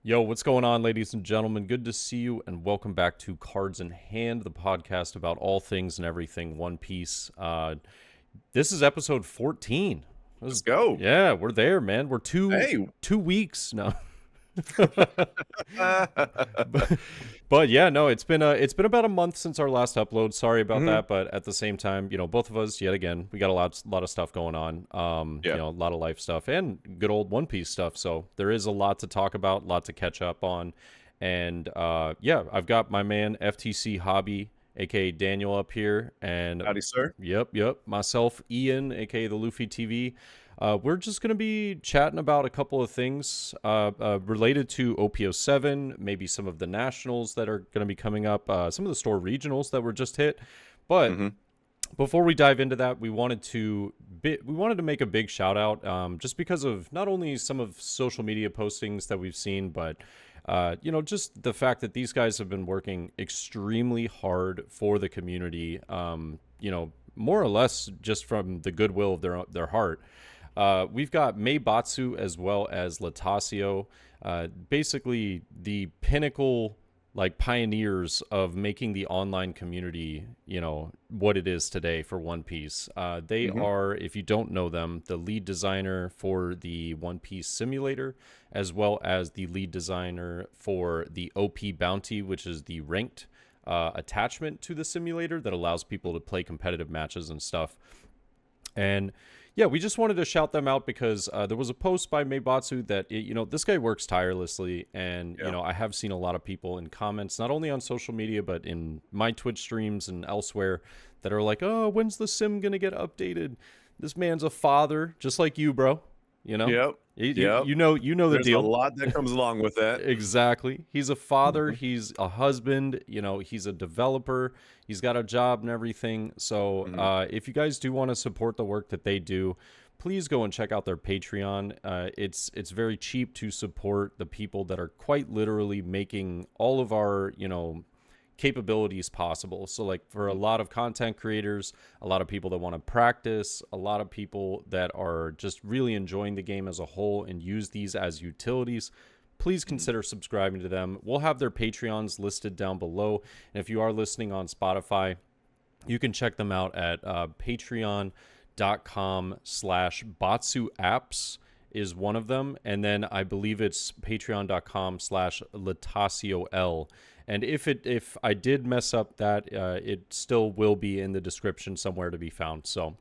Yo, what's going on, ladies and gentlemen? Good to see you, and welcome back to Cards in Hand, the podcast about all things and everything One Piece. This is episode 14. Let's go. Yeah, we're there, man. We're two Hey. 2 weeks now. but, but yeah, no, it's been about a month since our last upload. Sorry about that, but at the same time, both of us, yet again, we got a lot of stuff going on. Yeah. A lot of life stuff and good old One Piece stuff. So there is a lot to talk about, a lot to catch up on, and yeah, I've got my man FTC Hobby, aka Daniel, up here, and Howdy, sir. Yep. Myself, Ian, aka the Luffy TV. We're just going to be chatting about a couple of things related to OP07, maybe some of the nationals that are going to be coming up, some of the store regionals that were just hit. But before we dive into that, we wanted to make a big shout out, just because of not only some of social media postings that we've seen, but just the fact that these guys have been working extremely hard for the community. More or less just from the goodwill of their heart. We've got Meibatsu as well as Latasio, basically the pinnacle, like, pioneers of making the online community, what it is today for One Piece. They are, if you don't know them, the lead designer for the One Piece simulator, as well as the lead designer for the OP Bounty, which is the ranked attachment to the simulator that allows people to play competitive matches and stuff. And yeah, we just wanted to shout them out because there was a post by Meibatsu that, this guy works tirelessly. And, I have seen a lot of people in comments, not only on social media, but in my Twitch streams and elsewhere, that are like, oh, when's the sim going to get updated? This man's a father, just like you, bro. Yep. You know the There's deal. a lot that comes along with that. Exactly. He's a father. He's a husband. He's a developer. He's got a job and everything. So if you guys do want to support the work that they do, please go and check out their Patreon. It's very cheap to support the people that are quite literally making all of our, capabilities possible. So, like, for a lot of content creators, a lot of people that want to practice, a lot of people that are just really enjoying the game as a whole and use these as utilities, please consider subscribing to them. We'll have their Patreons listed down below. And if you are listening on Spotify, you can check them out at patreon.com/BatsuApps is one of them. And then I believe it's patreon.com/LatasioL. And if I did mess up that, it still will be in the description somewhere to be found. So,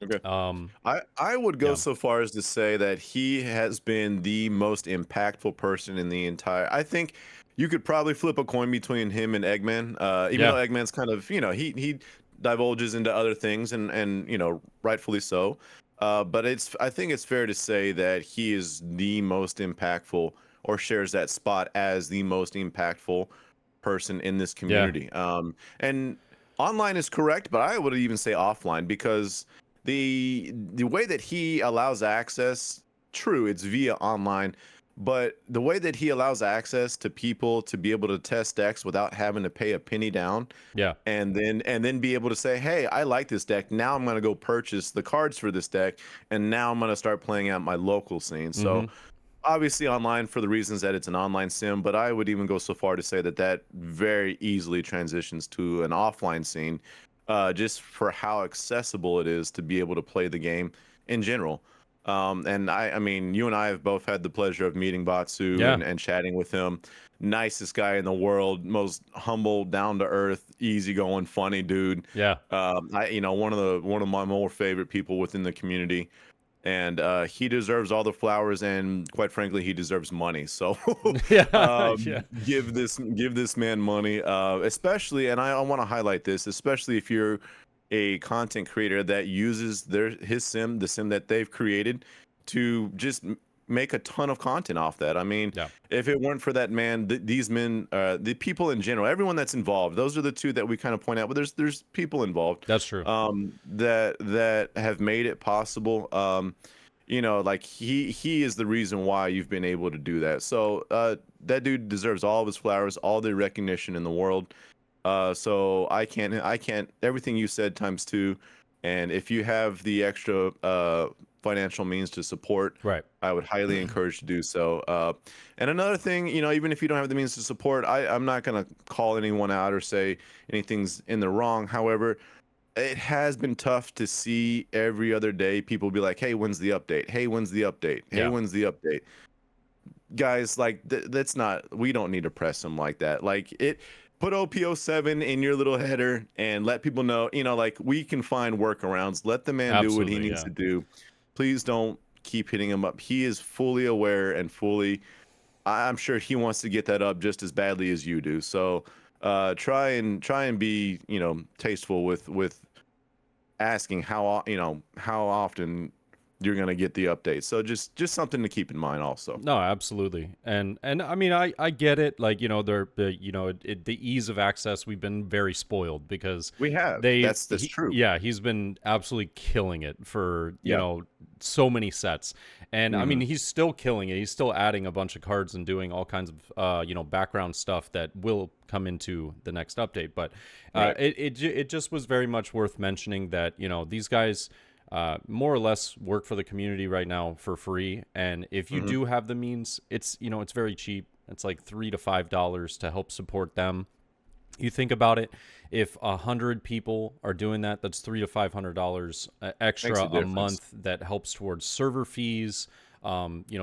okay. I would go so far as to say that he has been the most impactful person in the entire. I think you could probably flip a coin between him and Eggman. Even though Eggman's kind of, he divulges into other things and rightfully so. But I think it's fair to say that he is the most impactful, or shares that spot as the most impactful person in this community. And online is correct, but I would even say offline, because the way that he allows access, true, it's via online, but the way that he allows access to people to be able to test decks without having to pay a penny down, and then be able to say, hey, I like this deck, now I'm going to go purchase the cards for this deck, and now I'm going to start playing out my local scene. So obviously online for the reasons that it's an online sim, but I would even go so far to say that very easily transitions to an offline scene, just for how accessible it is to be able to play the game in general. And I mean, you and I have both had the pleasure of meeting Batsu and chatting with him. Nicest guy in the world, most humble, down to earth, easygoing, funny dude. One of my more favorite people within the community. And he deserves all the flowers, and quite frankly, he deserves money. So give this man money, especially, and I want to highlight this, especially if you're a content creator that uses the sim that they've created to just make a ton of content off that. I mean, if it weren't for that man, these men, the people in general, everyone that's involved, those are the two that we kind of point out, but there's people involved. That's true. That have made it possible. Like he is the reason why you've been able to do that. So that dude deserves all of his flowers, all the recognition in the world. So I can't everything you said times two. And if you have the extra financial means to support, Right. I would highly encourage to do so. And another thing, even if you don't have the means to support, I'm not going to call anyone out or say anything's in the wrong. However, it has been tough to see every other day people be like, hey, when's the update? Hey, when's the update? Hey, Yeah. when's the update? Guys, like that's not, we don't need to press them like that. Like put OP07 in your little header and let people know, like we can find workarounds. Let the man do what he Absolutely. needs Yeah. to do. Please don't keep hitting him up. He is fully aware and fully, I'm sure he wants to get that up just as badly as you do. So try and be, tasteful with asking how often you're going to get the update. So just something to keep in mind also. No, absolutely. And I mean, I get it. Like, the ease of access, we've been very spoiled because We have. That's true. yeah, he's been absolutely killing it for, Yeah. so many sets. And I mean, Mhm. he's still killing it. He's still adding a bunch of cards and doing all kinds of, background stuff that will come into the next update. But Right. it just was very much worth mentioning that, these guys more or less work for the community right now for free. And if you Mhm. do have the means, it's very cheap. It's like $3 to $5 to help support them. You think about it, if 100 people are doing that, that's $300 to $500 Makes extra a a difference. month that helps towards server fees.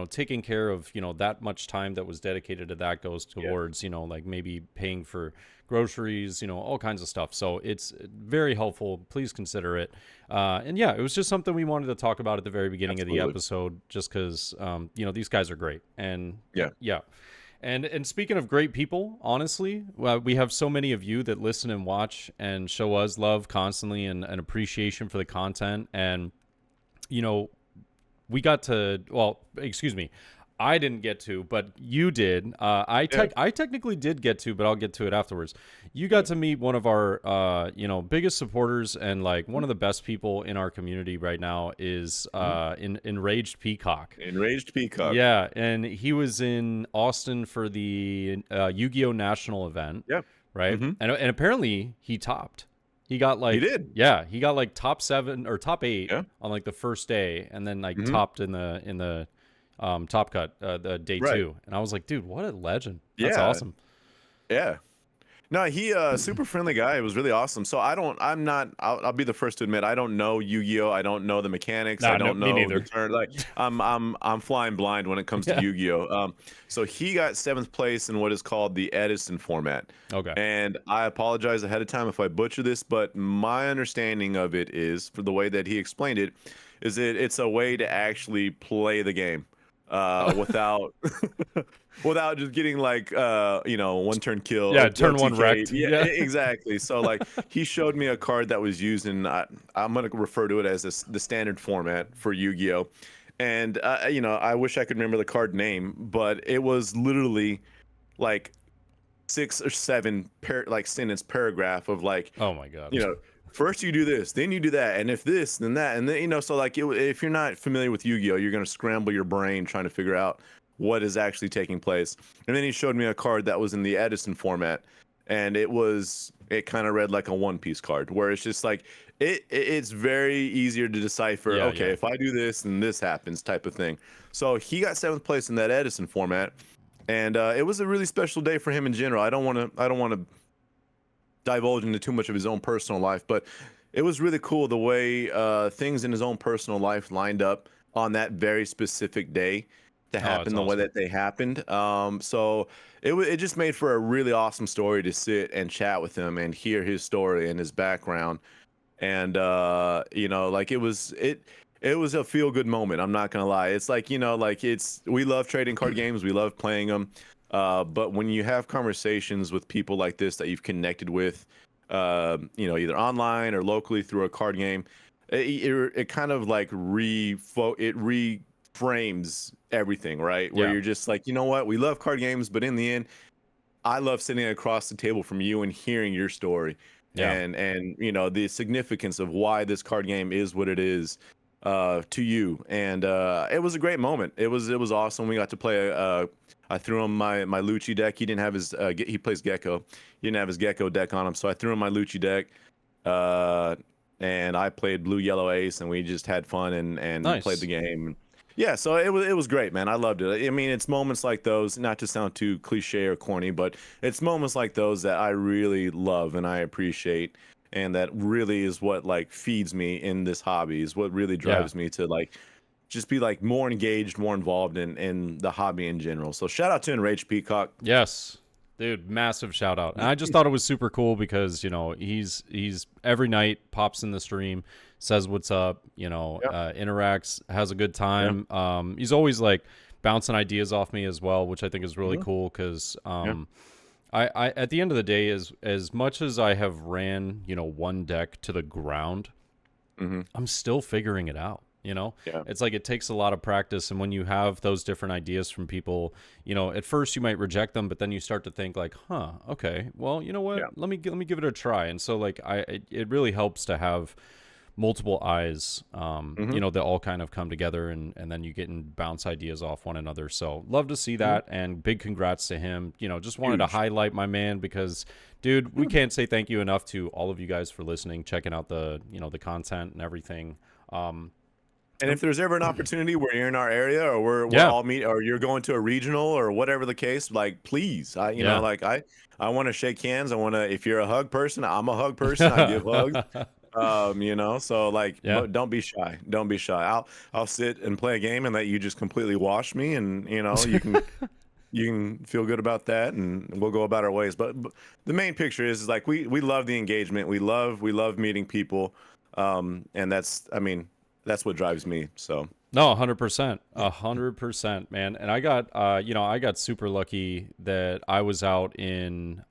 Taking care of, that much time that was dedicated to that goes Yeah. towards, like maybe paying for groceries, all kinds of stuff. So it's very helpful. Please consider it. And yeah, it was just something we wanted to talk about at the very beginning of the Absolutely. episode, just because, these guys are great. And Yeah. yeah. And speaking of great people, honestly, we have so many of you that listen and watch and show us love constantly and appreciation for the content. And, we got to, well, excuse me, I didn't get to, but you did. I technically did get to, but I'll get to it afterwards. You got to meet one of our biggest supporters and like one of the best people in our community right now is Enraged Peacock. Enraged Peacock. Yeah, and he was in Austin for the Yu-Gi-Oh! National event, Yeah. right? Mm-hmm. And apparently he topped. He got like, He did. yeah, he got like top 7 or top 8 Yeah. on like the first day, and then like Mm-hmm. topped in the top cut the day Right. 2. And I was like, dude, what a legend! That's Yeah. awesome. Yeah. No, he super friendly guy. It was really awesome. So I'll be the first to admit I don't know Yu-Gi-Oh. I don't know the mechanics. Nah, I no, don't me know neither. the turn. Like I'm flying blind when it comes Yeah. to Yu-Gi-Oh. So he got 7th place in what is called the Edison format. Okay. And I apologize ahead of time if I butcher this, but my understanding of it is, for the way that he explained it, is that it's a way to actually play the game without without just getting like one turn kill. Yeah, or turn 1 TK. wrecked. Yeah, Yeah. exactly. So like he showed me a card that was used in I'm gonna refer to it as the standard format for Yu-Gi-Oh. And I wish I could remember the card name, but it was literally like 6 or 7 sentence paragraph of like, Oh my god. first you do this, then you do that, and if this, then that, and then so like if you're not familiar with Yu-Gi-Oh, you're gonna scramble your brain trying to figure out what is actually taking place. And then he showed me a card that was in the Edison format, and it kind of read like a One Piece card, where it's just like it's very easier to decipher. Yeah, okay, yeah. if I do this, then this happens, type of thing. So he got 7th place in that Edison format, and it was a really special day for him in general. I don't want to divulge into too much of his own personal life, but it was really cool the way things in his own personal life lined up on that very specific day to happen the way awesome. that they happened. So it just made for a really awesome story to sit and chat with him and hear his story and his background. And like it was a feel good moment. I'm not gonna lie. It's like we love trading card games, we love playing them. But when you have conversations with people like this that you've connected with, either online or locally through a card game, it kind of like reframes everything, right? Where Yeah. you're just like, you know what, we love card games, but in the end, I love sitting across the table from you and hearing your story, Yeah. and the significance of why this card game is what it is to you. And it was a great moment. It was awesome. We got to play I threw him my Lucci deck. He didn't have his he plays Gecko. He didn't have his Gecko deck on him, so I threw him my Lucci deck. and I played blue yellow ace, and we just had fun and played the Nice. game. Yeah, so it was great, man. I loved it. I mean, it's moments like those, not to sound too cliche or corny, but it's moments like those that I really love and I appreciate, and that really is what like feeds me in this hobby. Is what really Yeah. drives me to like just be like more engaged, more involved in the hobby in general. So shout out to Enraged Peacock. Yes. Dude, massive shout out. And I just thought it was super cool because, he's every night pops in the stream, says what's up, Yep. interacts, has a good Yeah. time. He's always like bouncing ideas off me as well, which I think is really Mhm. cool because Yeah. I at the end of the day, as much as I have ran, one deck to the ground, Hmm. I'm still figuring it out. Yeah. It's like it takes a lot of practice. And when you have those different ideas from people, at first you might reject them, but then you start to think like, huh, okay, well, you know what? Yeah. Let me give it a try. And so like it really helps to have multiple eyes, Hmm. that all kind of come together and then you get and bounce ideas off one another. So love to see Hmm. that. And big congrats to him. Just wanted to Huge. highlight my man because dude, we can't say thank you enough to all of you guys for listening, checking out the content and everything. Um, And if there's ever an opportunity where you're in our area, or we're yeah, all meet, or you're going to a regional or whatever the case, like please, yeah. like I want to shake hands. I want to. If you're a hug person, I'm a hug person. I give hugs. So like, Yeah. don't be shy. Don't be shy. I'll sit and play a game and let you just completely wash me, and you can feel good about that, and we'll go about our ways. But the main picture is like we love the engagement. We love meeting people, and that's what drives me. So No, 100%. 100%, man. And I got super lucky that I was out in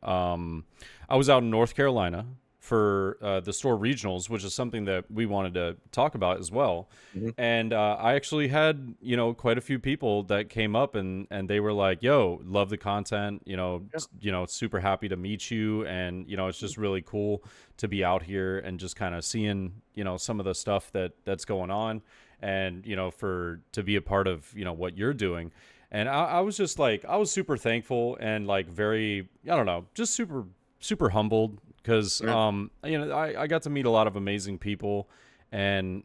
North Carolina for the store regionals, which is something that we wanted to talk about as well. Mhm. And I actually had, quite a few people that came up and they were like, "Yo, love the content, Yeah. super happy to meet you and it's just really cool to be out here and just kind of seeing, some of the stuff that's going on and for to be a part of what you're doing." And I was just like I was super thankful and like very, I don't know, just super humbled because Yeah. I got to meet a lot of amazing people. And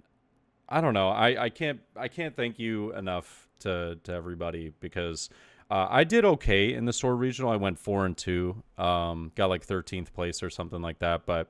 I don't know, I can't thank you enough to everybody because I did okay in the store regional. I went 4-2, got like 13th place or something like that, but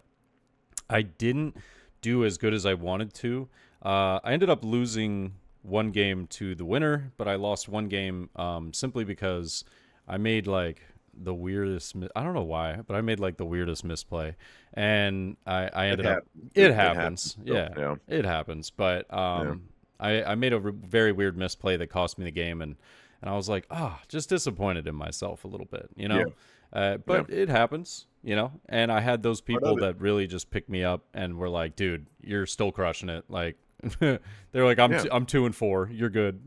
I didn't do as good as I wanted to. I ended up losing one game to the winner, but I lost one game simply because I made like the weirdest. I don't know why, but I made like the weirdest misplay, and I It ended up. happens. It It happens. happens, So, yeah, yeah. it happens. But Yeah. I made a very weird misplay that cost me the game, and I was like, just disappointed in myself a little bit, Yeah. Yeah. But it happens, and I had those Part people of it. that really just picked me up and were like, dude, you're still crushing it. Like, they're like, I'm Yeah. I'm 2-4. You're good.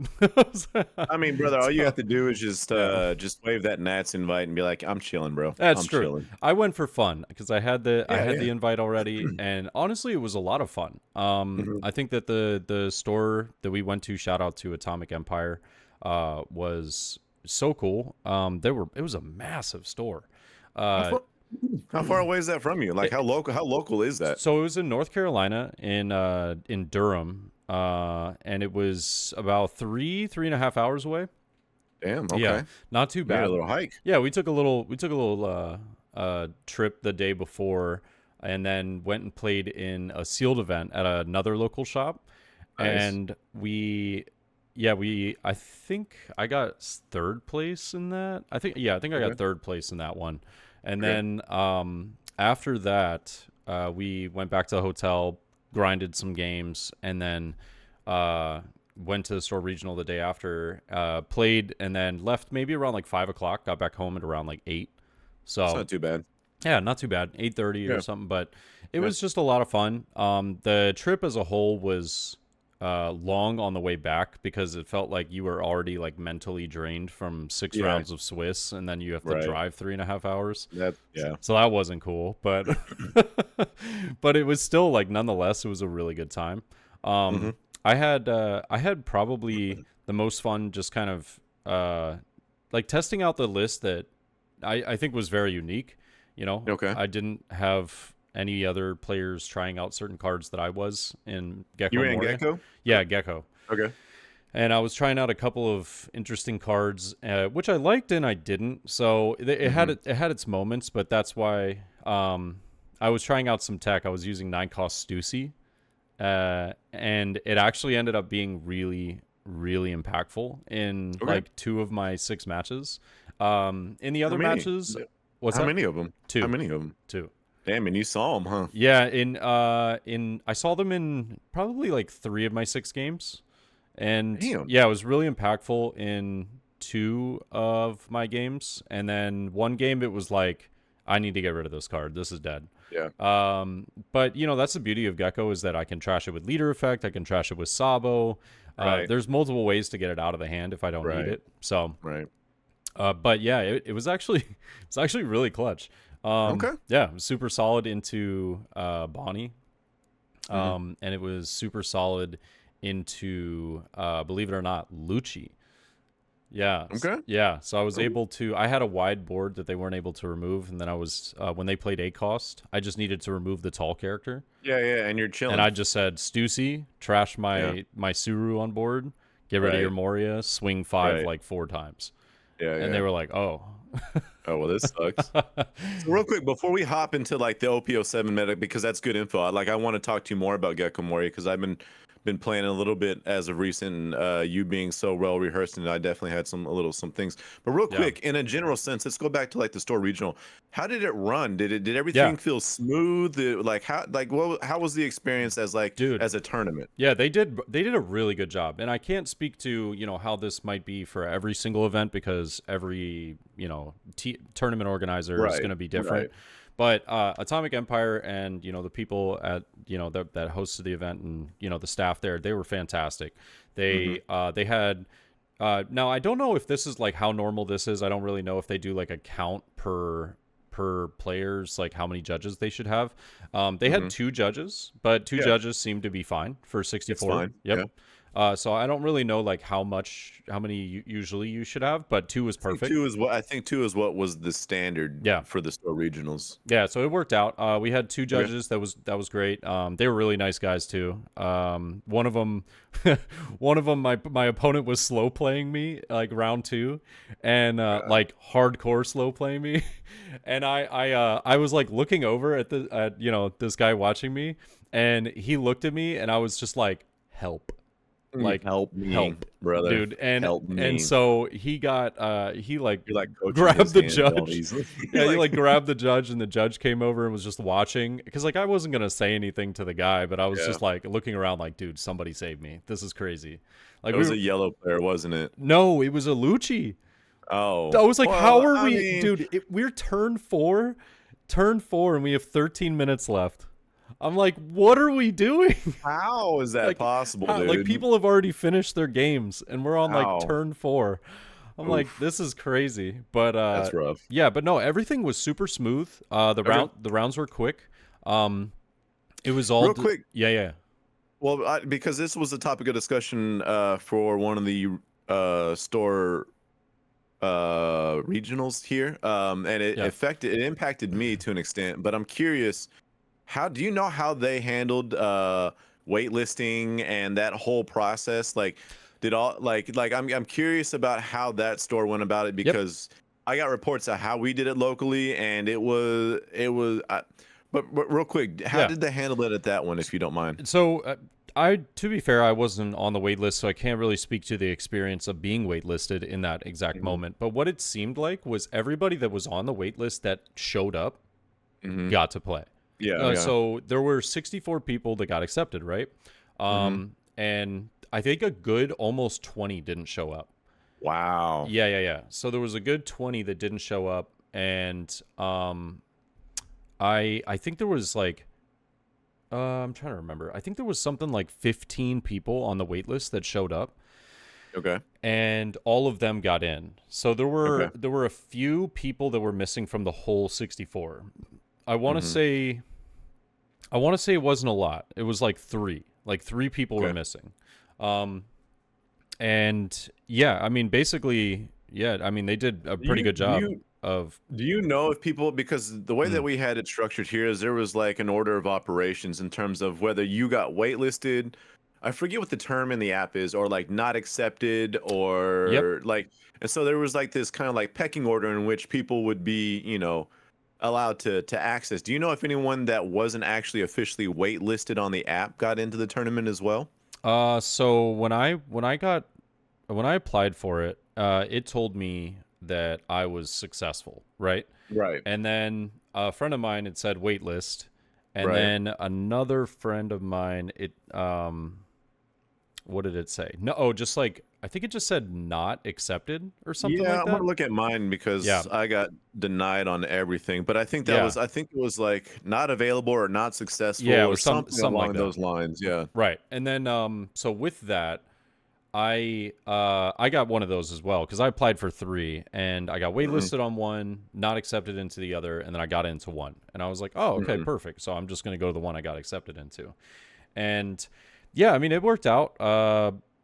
I mean, brother, all you So, have to do is just yeah, wave that Nats invite and be like, I'm chilling, bro. that's I'm true. chilling. I went for fun because I Yeah, had the yeah. invite already, and honestly, it was a lot of fun. Hmm. I think that the store that we went to, shout out to Atomic Empire, was so cool. It was a massive store. How Uh, far, how far away is that from you? Like it, how local is that? So it was in North Carolina in Durham, and it was about 3.5 hours away. Damn, Yeah, okay. not too You made a bad. little hike. Yeah, we took a little trip the day before, and then went and played in a sealed event at another local shop, Nice. and I think I got third place in that. I think I got Okay. third place in that one. And Okay. then after that, we went back to the hotel, grinded some games, and then went to the store regional the day after, played, and then left maybe around like 5 o'clock. Got back home at around like 8. It's So not too bad. yeah, not too bad. 8:30 or Yeah. something, but it Yeah. was just a lot of fun. The trip as a whole was long on the way back because it felt like you were already like mentally drained from six Yeah. rounds of Swiss, and then you have to Right. drive 3.5 hours. Yeah. So that wasn't cool, but but it was still like nonetheless, it was a really good time. Hmm. I had probably the most fun just kind of like testing out the list that I think was very unique. Okay. I didn't have any other players trying out certain cards that I was in Gecko You ran Moria. Gecko? Yeah, Gecko. Okay. And I was trying out a couple of interesting cards, which I liked and I didn't. So it had its moments, but that's why I was trying out some tech. I was using 9-cost Stussy, and it actually ended up being really, really impactful in like 2 of my 6 matches. In the other matches, what's How that? many of them? 2. How many of them? 2. Damn, and you saw them, huh? Yeah, in I saw them in probably like 3 of my 6 games. And Damn. yeah, it was really impactful in 2 of my games. And then one game, it was like, I need to get rid of this card. This is dead. Yeah. But, you know, that's the beauty of Gecko is that I can trash it with Leader Effect. I can trash it with Sabo. Right. There's multiple ways to get it out of the hand if I don't need it. So, but yeah, it was actually really clutch. Okay. Yeah, it was super solid into Bonnie. And it was super solid into believe it or not, Lucci. Yeah. Okay. Yeah. So I was able to. I had a wide board that they weren't able to remove, and then I was when they played A-cost, I just needed to remove the tall character. Yeah, and you're chilling. And I just said, Stussy, trash my Suru on board, get rid of your Moria, swing 5 like 4 times. Yeah. And they were like, oh. Oh, well, this sucks. So real quick, before we hop into like the OP07 meta, because that's good info. I want to talk to you more about Gecko Moria because I've been playing a little bit as of recent. You being so well rehearsed, and I definitely had some things. But real quick, in a general sense, let's go back to like the store regional. How did it run? Did everything feel smooth? How was the experience as as a tournament? Yeah, they did a really good job, and I can't speak to how this might be for every single event because every tournament organizer is going to be different. But Atomic Empire and the people at that hosted the event and the staff there, they were fantastic. They they had now I don't know if this is like how normal this is. I don't really know if they do like a count per players, like how many judges they should have. They had 2 judges, but 2 judges seemed to be fine for 64. It's fine. Yep. So I don't really know like how many usually you should have, but 2 was perfect. I think 2 is what was the standard for the store regionals. Yeah, so it worked out. We had 2 judges. That was great. They were really nice guys too. One of them my opponent was slow playing me like round 2 and like hardcore slow playing me. And I was like looking over at this guy watching me, and he looked at me and I was just like, help. Like help, brother, dude, and help me. And so he got he like grabbed the judge. Yeah, he like grabbed the judge, and the judge came over and was just watching because like I wasn't gonna say anything to the guy, but I was just like looking around like, dude, somebody save me. This is crazy. Like it was a yellow player, wasn't it? No, it was a Lucci. Oh, I was like, how are we, dude? We're turn 4, and we have 13 minutes left. I'm like, what are we doing? How is that possible, dude? Like, people have already finished their games, and we're on, like, turn 4. I'm like, this is crazy. But that's rough. Yeah, but no, everything was super smooth. The rounds were quick. It was all... Real quick. Yeah. Well, because this was a topic of discussion for one of the store regionals here, and it impacted me to an extent, but I'm curious... How do you know how they handled waitlisting and that whole process? Like, I'm curious about how that store went about it because I got reports of how we did it locally, and it was. But real quick, how did they handle it at that one, if you don't mind? So, to be fair, I wasn't on the wait list, so I can't really speak to the experience of being waitlisted in that exact moment. But what it seemed like was everybody that was on the wait list that showed up got to play. Yeah, So there were 64 people that got accepted, right? And I think a good almost 20 didn't show up. Wow. Yeah. So there was a good 20 that didn't show up, and I think there was like I'm trying to remember. I think there was something like 15 people on the wait list that showed up. Okay. And all of them got in. So there were a few people that were missing from the whole 64. I want to say it wasn't a lot. It was like 3. Like 3 people were missing. And yeah, I mean basically, I mean they did a pretty good job. of. Do you know if people, because the way that Mm, we had it structured here is there was like an order of operations in terms of whether you got waitlisted. I forget what the term in the app is, or like not accepted, yep. or like, and so there was like this kind of like pecking order in which people would be, allowed to access. Do you know if anyone that wasn't actually officially waitlisted on the app got into the tournament as well? So when I applied for it, it told me that I was successful, right? Right. And then a friend of mine had said waitlist, and Right. then another friend of mine, what did it say? No, oh, just like I think it just said not accepted or something Yeah, like I'm gonna that. look at mine Yeah, because I got denied on everything. But yeah, I think it was like not available or not successful yeah. It or was something something like along that, those lines. Yeah. right? And then so with that, I got one of those as well because I applied for three and I got Hmm. waitlisted on one, not accepted into the other, and then I got into one, and I was like, oh, okay, Hmm. perfect. So I'm just gonna go to the one I got accepted into, and yeah, I mean it worked out.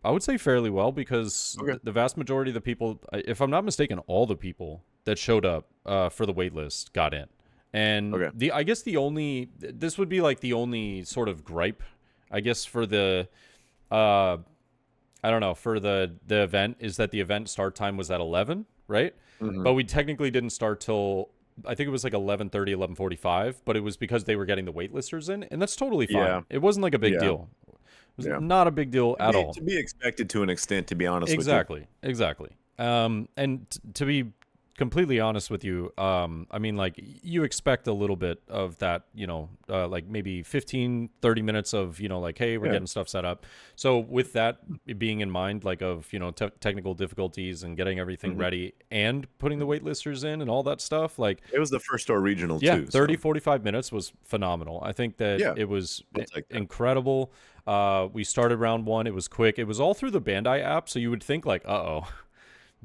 I would say fairly well because Okay. the vast majority of the people, if I'm not mistaken, all the people that showed up for the waitlist got in. And Okay. I guess this would be like the only sort of gripe, I guess, for the uh I don't know, for the event is that the event start time was at 11, right? Hmm. But we technically didn't start till I think it was like 11:30, 11:45, but it was because they were getting the waitlisters in, and that's totally fine. Yeah. It wasn't like a big Yeah. deal. It was Yeah. not a big deal at all. To be expected to an extent, to be honest with you. Exactly, exactly. And to be completely honest with you, I mean, like, you expect a little bit of that, like maybe 15, 30 minutes of, like, hey, we're Yeah. getting stuff set up. So with that being in mind, like, of, technical difficulties and getting everything Hmm. ready and putting the waitlisters in and all that stuff, like, It was the first store regional yeah, too, 30, so 45 minutes was phenomenal. I think that yeah, it was I'll take that. incredible. We started round one. It was quick. It was all through the Bandai app, so you would think like, uh-oh,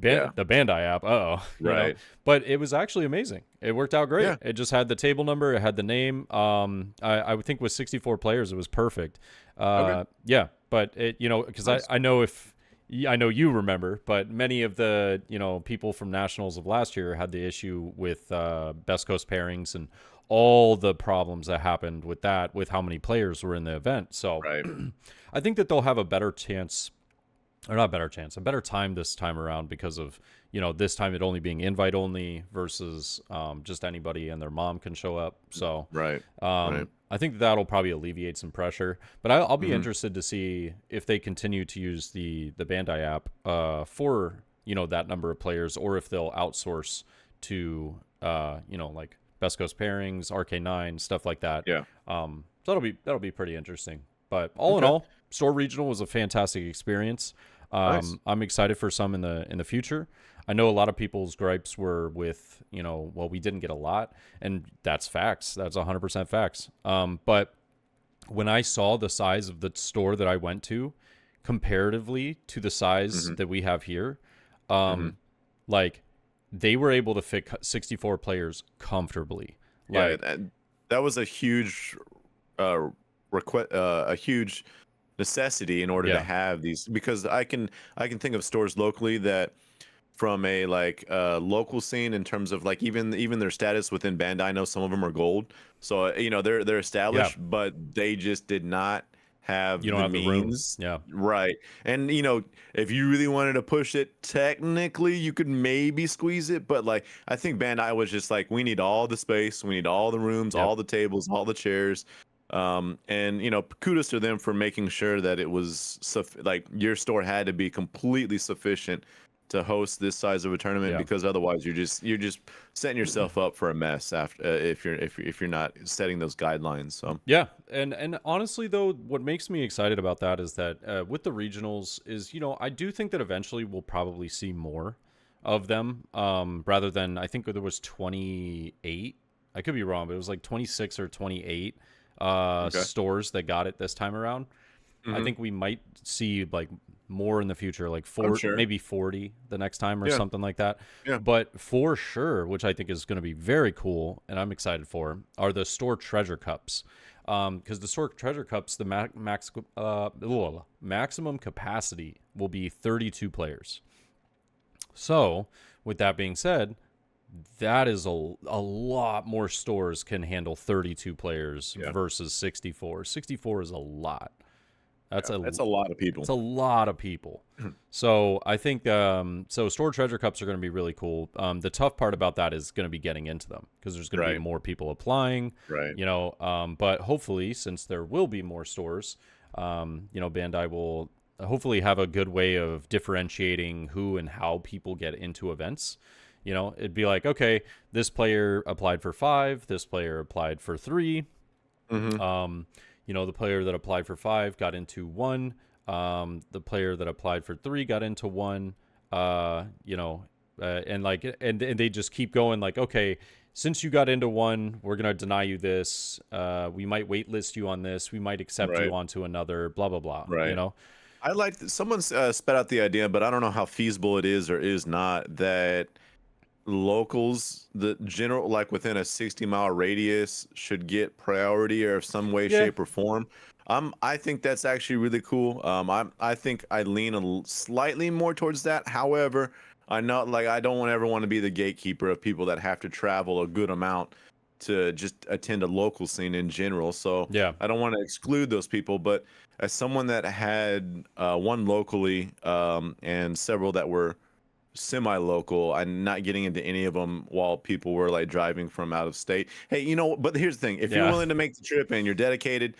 Yeah. the Bandai app, uh-oh, Right. But it was actually amazing. It worked out great. Yeah. It just had the table number. It had the name. I would think with 64 players, it was perfect. Okay. Yeah, but because Nice. I know if I know you remember, but many of the people from nationals of last year had the issue with Best Coast pairings and all the problems that happened with that, with how many players were in the event. So Right. I think that they'll have a better chance, or not better chance, a better time this time around because of this time it only being invite only versus just anybody and their mom can show up. So Right. Right. I think that'll probably alleviate some pressure. But I'll be Hmm. interested to see if they continue to use the Bandai app for that number of players, or if they'll outsource to like Best Coast pairings, RK9, stuff like that. Yeah. So that'll be pretty interesting. But all in Okay. all, Store Regional was a fantastic experience. Nice. I'm excited for some in the future. I know a lot of people's gripes were with, well, we didn't get a lot, and that's facts. That's 100% facts. But when I saw the size of the store that I went to, comparatively to the size Hmm. that we have here, Hmm. like they were able to fit 64 players comfortably. Yeah. Like, That was a huge a huge necessity in order to yeah, have these, because I can think of stores locally that from a like local scene in terms of like even their status within Bandai. I know some of them are gold, so they're yeah, established, but they just did not you have don't the have the room. means. Yeah, Right. And if you really wanted to push it, technically you could maybe squeeze it, but like I think Bandai was just like, we need all the space, we need all the rooms, yep, all the tables, all the chairs. And kudos to them for making sure that it was like your store had to be completely sufficient to host this size of a tournament, yeah. because otherwise you're just setting yourself up for a mess after if you're not setting those guidelines. So Yeah, and honestly though, what makes me excited about that is that with the regionals is I do think that eventually we'll probably see more of them. Rather than, I think there was 28. I could be wrong, but it was like 26 or 28 okay. stores that got it this time around. I Hmm. think we might see like more in the future, like I'm four, sure. maybe 40 the next time or Yeah. something like that. Yeah. But for sure, which I think is going to be very cool and I'm excited for, are the store treasure cups. Because the store treasure cups, the maximum capacity will be 32 players. So, with that being said, that is a lot more stores can handle 32 players versus 64. 64 is a lot. That's a lot of people. It's a lot of people. So I think so store treasure cups are going to be really cool. The tough part about that is going to be getting into them because there's going to be more people applying. Right. You know, but hopefully, since there will be more stores, you know, Bandai will hopefully have a good way of differentiating who and how people get into events. You know, it'd be like, okay, this player applied for 5, this player applied for 3. You know, the player that applied for 5 got into 1. The player that applied for 3 got into 1. You know, and they just keep going like, okay, since you got into 1, we're gonna deny you this. We might waitlist you on this. We might accept you onto another. Blah blah blah. Right. You know, I like someone spat out the idea, but I don't know how feasible it is or is not that locals, the general, like within a 60-mile radius, should get priority or some way, shape, or form. I think that's actually really cool. I think I lean slightly more towards that. However, I know, like, I don't ever want to be the gatekeeper of people that have to travel a good amount to just attend a local scene in general. So I don't want to exclude those people, but as someone that had one locally and several that were semi-local, I'm not getting into any of them while people were like driving from out of state. Hey, you know, but here's the thing: if you're willing to make the trip and you're dedicated,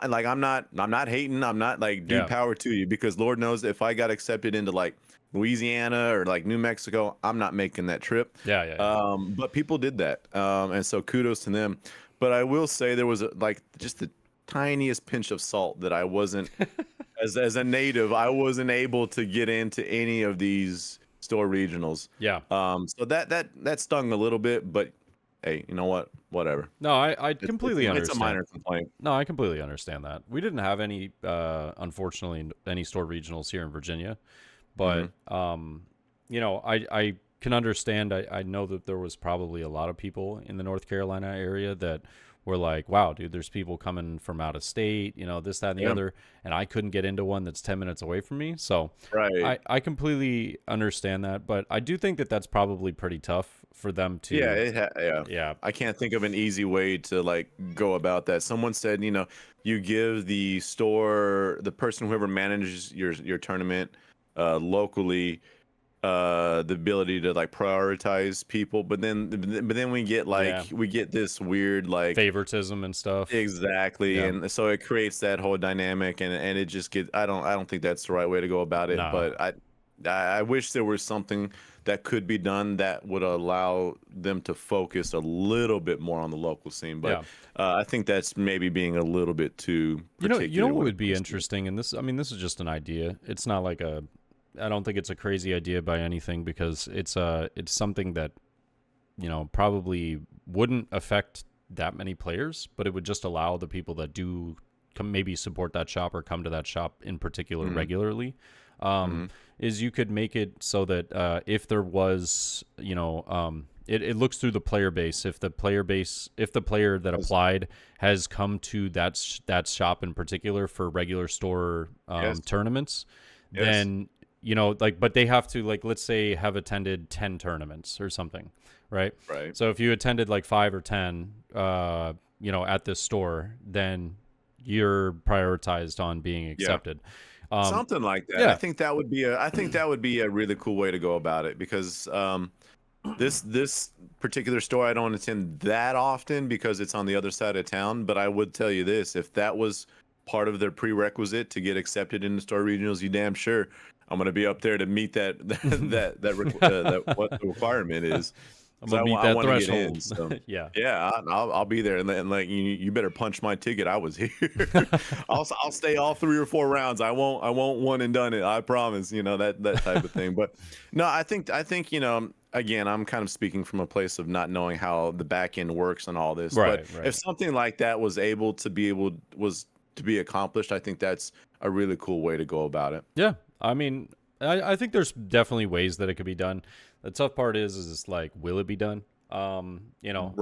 like I'm not hating. I'm not like, dude, power to you, because Lord knows if I got accepted into like Louisiana or like New Mexico, I'm not making that trip. But people did that, and so kudos to them. But I will say there was like just the tiniest pinch of salt that I wasn't as a native, I wasn't able to get into any of these store regionals. So that stung a little bit, but hey, you know what? Whatever. No, I completely understand. It's a minor complaint. No, I completely understand that. We didn't have any, unfortunately, any store regionals here in Virginia, but you know, I can understand. I know that there was probably a lot of people in the North Carolina area that were like, wow, dude, there's people coming from out of state, you know, this, that, and the other, and I couldn't get into one that's 10 minutes away from me. So I completely understand that, but I do think that that's probably pretty tough for them to. I can't think of an easy way to like go about that. Someone said, you know, you give the store, the person, whoever manages your tournament locally, the ability to like prioritize people, but then we get like we get this weird like favoritism and stuff. Exactly. And so it creates that whole dynamic, and it just gets, I don't think that's the right way to go about it. But I wish there was something that could be done that would allow them to focus a little bit more on the local scene. But I think that's maybe being a little bit too particular. You know what would be interesting, and this is just an idea. It's not like I don't think it's a crazy idea by anything, because it's something that, you know, probably wouldn't affect that many players, but it would just allow the people that do maybe support that shop or come to that shop in particular regularly. Is you could make it so that if there was, you know, it looks through the player base. If the player that applied has come to that shop in particular for regular store tournaments, then, you know, like, but they have to, like, let's say have attended 10 tournaments or something, right? So if you attended like 5 or 10, you know, at this store, then you're prioritized on being accepted. Something like that. I think that would be a really cool way to go about it, because this particular store I don't attend that often because it's on the other side of town. But I would tell you this: if that was part of their prerequisite to get accepted into store regionals, you damn sure I'm going to be up there to meet that what the requirement is. I'm gonna meet that threshold. So, I'll be there, and like you better punch my ticket. I was here. I'll stay all 3 or 4 rounds. I won't one and done it. I promise. You know, that type of thing. But no, I think you know, again, I'm kind of speaking from a place of not knowing how the back end works and all this. But if something like that was to be accomplished, I think that's a really cool way to go about it. Yeah, I mean, I think there's definitely ways that it could be done. The tough part is like, will it be done? You know,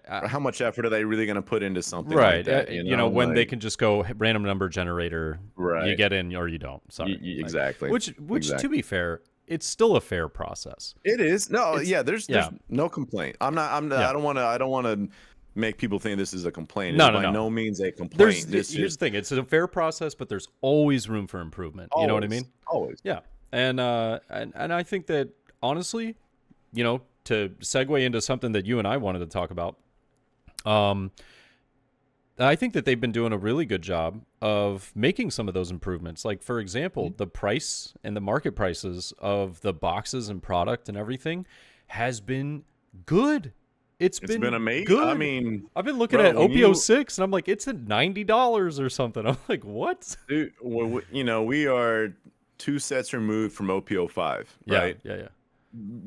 how much effort are they really going to put into something like that? You know, when they can just go random number generator, you get in or you don't. Sorry, exactly. Which to be fair, it's still a fair process. It is. No, It's, yeah, there's no complaint. I don't want to make people think this is a complaint. It's by no means a complaint. Here's the thing. It's a fair process, but there's always room for improvement. Always, you know what I mean? Always. Yeah. And I think that honestly, to segue into something that you and I wanted to talk about, I think that they've been doing a really good job of making some of those improvements. Like, for example, the price and the market prices of the boxes and product and everything has been good. It's been amazing. Good. I mean, I've been looking at OP06 and I'm like, it's at $90 or something. I'm like, what? Dude, we are 2 sets removed from OP05, right? Yeah.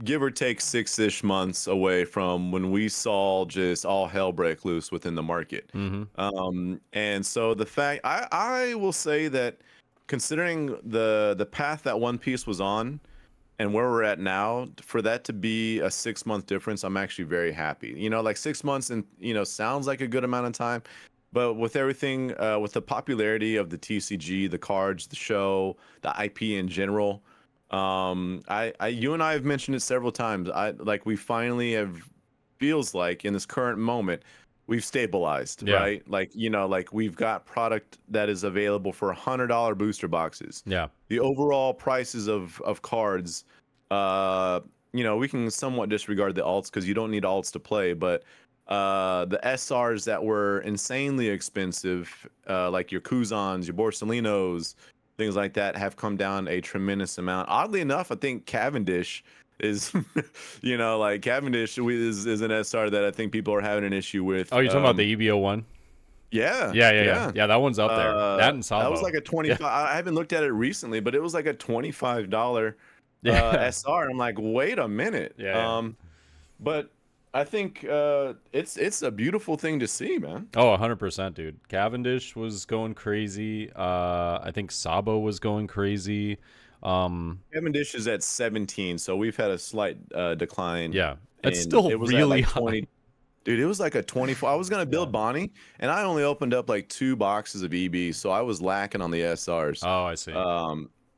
Give or take 6-ish months away from when we saw just all hell break loose within the market. And so the fact I will say that considering the path that One Piece was on and where we're at now, for that to be a 6-month difference, I'm actually very happy. Like 6 months and sounds like a good amount of time, but with everything, with the popularity of the TCG, the cards, the show, the IP in general, you and I have mentioned it several times. We finally have, feels like in this current moment, we've stabilized, right? Like we've got product that is available for $100 booster boxes. Yeah. The overall prices of cards, we can somewhat disregard the alts because you don't need alts to play, but the SRs that were insanely expensive, like your Kuzans, your Borsalinos, things like that, have come down a tremendous amount. Oddly enough, I think Cavendish is, Cavendish is an SR that I think people are having an issue with. Oh, you're talking about the EBO one? Yeah. Yeah. That one's up there. That and Sabo. That was like a 25. Yeah. I haven't looked at it recently, but it was like a $25 SR. I'm like, wait a minute. Yeah. But I think it's a beautiful thing to see, man. Oh, 100%, dude. Cavendish was going crazy. I think Sabo was going crazy. Cavendish is at 17, so we've had a slight decline. Yeah, it's still really high. 20, dude, it was like a 24. I was gonna build Bonnie, and I only opened up like 2 boxes of EB, so I was lacking on the SRs. Oh, I see.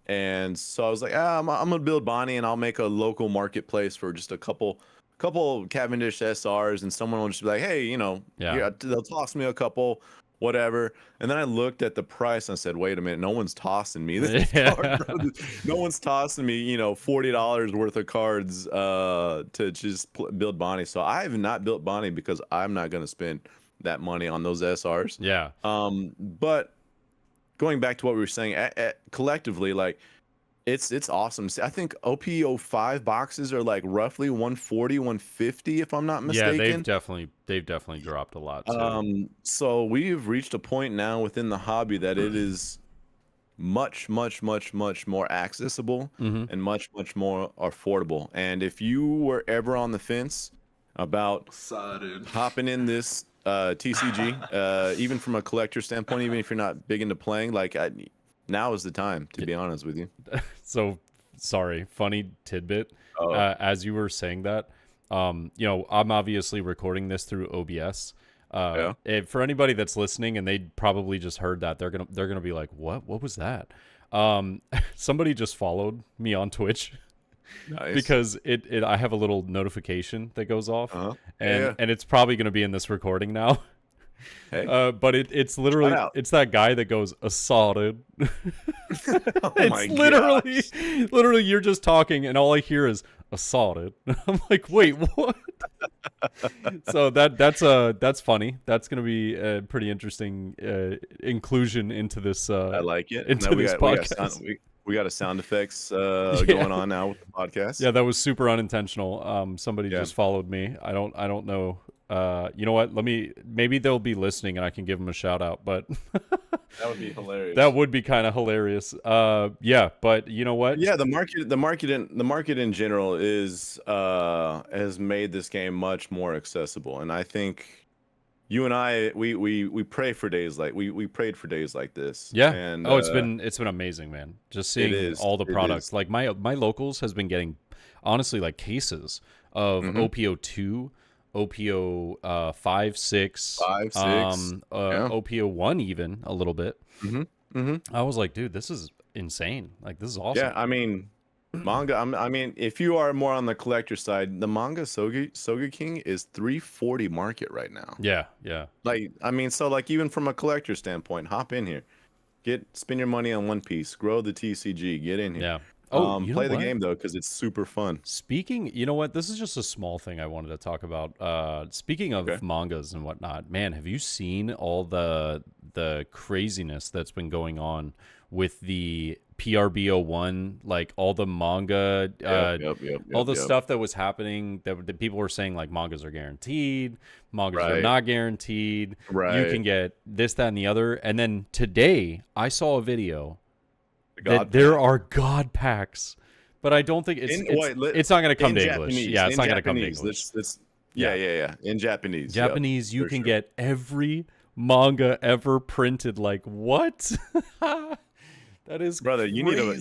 And so I was like, I'm gonna build Bonnie, and I'll make a local marketplace for just a couple Cavendish SRs, and someone will just be like, hey, they'll toss me a couple, whatever. And then I looked at the price and I said, wait a minute, no one's tossing me this card, bro. No one's tossing me, $40 worth of cards to just build Bonnie. So I have not built Bonnie because I'm not going to spend that money on those SRs. Yeah. But going back to what we were saying, collectively, like, it's awesome. I think OP05 boxes are like roughly 140, 150, if I'm not mistaken. Yeah, they've definitely dropped a lot too. So we've reached a point now within the hobby that it is much more accessible and much more affordable. And if you were ever on the fence about hopping in this TCG, even from a collector standpoint, even if you're not big into playing, now is the time, to be honest with you. So, sorry, funny tidbit. As you were saying that, I'm obviously recording this through OBS. For anybody that's listening and they probably just heard that, they're gonna be like, what was that? Somebody just followed me on Twitch. Nice. Because I have a little notification that goes off, and it's probably gonna be in this recording now. Hey. But it's literally it's that guy that goes assaulted. It's literally you're just talking and all I hear is assaulted. I'm like, wait, what? So that's funny. That's gonna be a pretty interesting inclusion into this. I like it. Into this podcast. We got a sound effects going on now with the podcast. Yeah, that was super unintentional. Somebody just followed me. I don't know. You know what? Maybe they'll be listening and I can give them a shout out, but that would be hilarious. That would be kind of hilarious. Yeah, but you know what? Yeah, the market in general is has made this game much more accessible, and I think you and I we pray for days like we prayed for days like this. Yeah. And it's been amazing, man. Just seeing all the products. Like my locals has been getting honestly like cases of OP02. OP05, 6, OP01 even a little bit. I was like, dude, this is insane. Like, this is awesome. Yeah, I mean, Manga. I mean, if you are more on the collector side, the manga Soga King is 340 market right now. Yeah, yeah. Like, I mean, so like even from a collector standpoint, hop in here, spend your money on One Piece, grow the TCG, get in here. Yeah. Oh, you know Play the what? game though, because it's super fun. Speaking, you know what? This is just a small thing I wanted to talk about. Speaking of Okay. mangas and whatnot, man, have you seen all the craziness that's been going on with the PRBO1, like all the manga, all the Yep. stuff that was happening that people were saying like mangas are guaranteed, mangas are Right. not guaranteed. You Right. can get this, that, and the other. And then today I saw a video The that God there Pack. are god packs, but I don't think it's not going to come In to English. Japanese. Yeah, it's In not going to come to Japanese. English. Let's Yeah, yeah. In Japanese. Yep. Japanese, you For can sure. get every manga ever printed. Like what? That is Brother, crazy.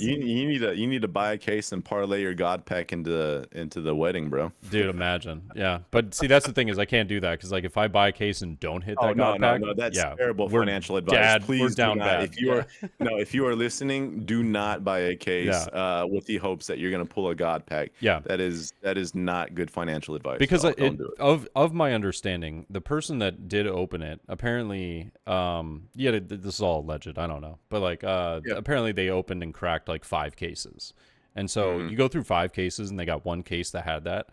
you need to buy a case and parlay your God Pack into the wedding, bro. Dude, imagine. Yeah, but see, that's the thing is I can't do that because like if I buy a case and don't hit Oh that god pack, no, that's yeah, terrible we're financial advice. we're Please do down not. bad. If you Yeah, are no, if you are listening, do not buy a case yeah, with the hopes that you're gonna pull a God Pack. yeah. That is not good financial advice. Because Don't do it. of my understanding, the person that did open it apparently, yeah, this is all alleged. I don't know, but like, Yeah. apparently they opened and cracked like 5 cases, and so Mhm. you go through 5 cases, and they got one case that had that.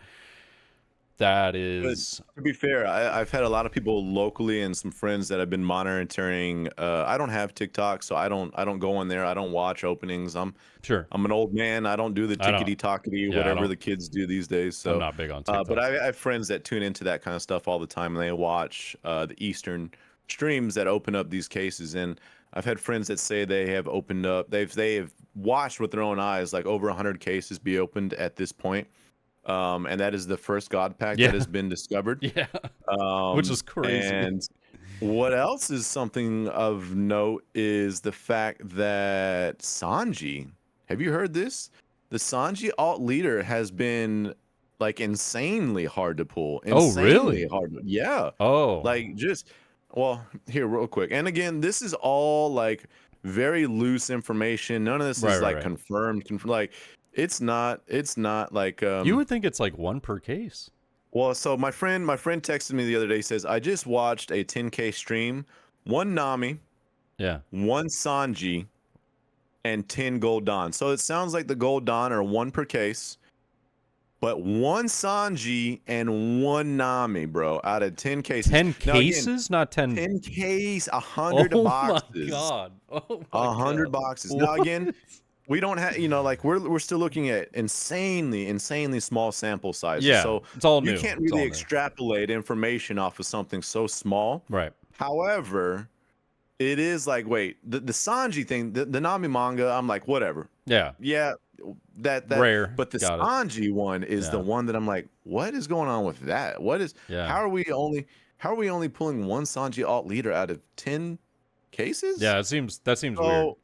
That But is to be fair, I've had a lot of people locally and some friends that have been monitoring. I don't have TikTok, so I don't go on there. I don't watch openings. sure. I'm an old man. I don't do the I don't. tickety tockety, Yeah, I whatever don't. the kids do these days. I'm So, not big on but TikTok. I have friends that tune into that kind of stuff all the time, and they watch the Eastern streams that open up these cases. And I've had friends that say they have opened up. They have watched with their own eyes like over 100 cases be opened at this point. And that is the first God pack that Yeah, has been discovered. yeah, which is crazy. And what else is something of note is the fact that Sanji, have you heard this? The Sanji alt leader has been like insanely hard to pull. Oh, Insanely really? hard. Yeah. Oh, Like just well, here real quick. And again, this is all like very loose information. None of this right, is right, like right. like it's not like You would think it's like one per case. well, so my friend texted me the other day. He says, I just watched a 10K stream, one Nami, Yeah. one Sanji, and 10 Gold Dawn. So it sounds like the Gold Dawn are one per case, but one Sanji and one Nami, bro, out of 10 cases. 10 Now again, cases, not 10. 10 case, 100 Oh my boxes. god. Oh my 100 god. boxes. Now What? again, we don't have, like we're still looking at insanely small sample sizes. Yeah, So it's all you new. can't It's really all new. extrapolate information off of something so small. Right. However, it is like, wait, the Sanji thing, the Nami manga, I'm like, whatever. Yeah. Yeah, that Rare. but the Got it. Sanji one is the Yeah. one that I'm like, what is going on with that? What is Yeah. how are we only pulling one Sanji alt leader out of 10 cases? Yeah, that seems weird. So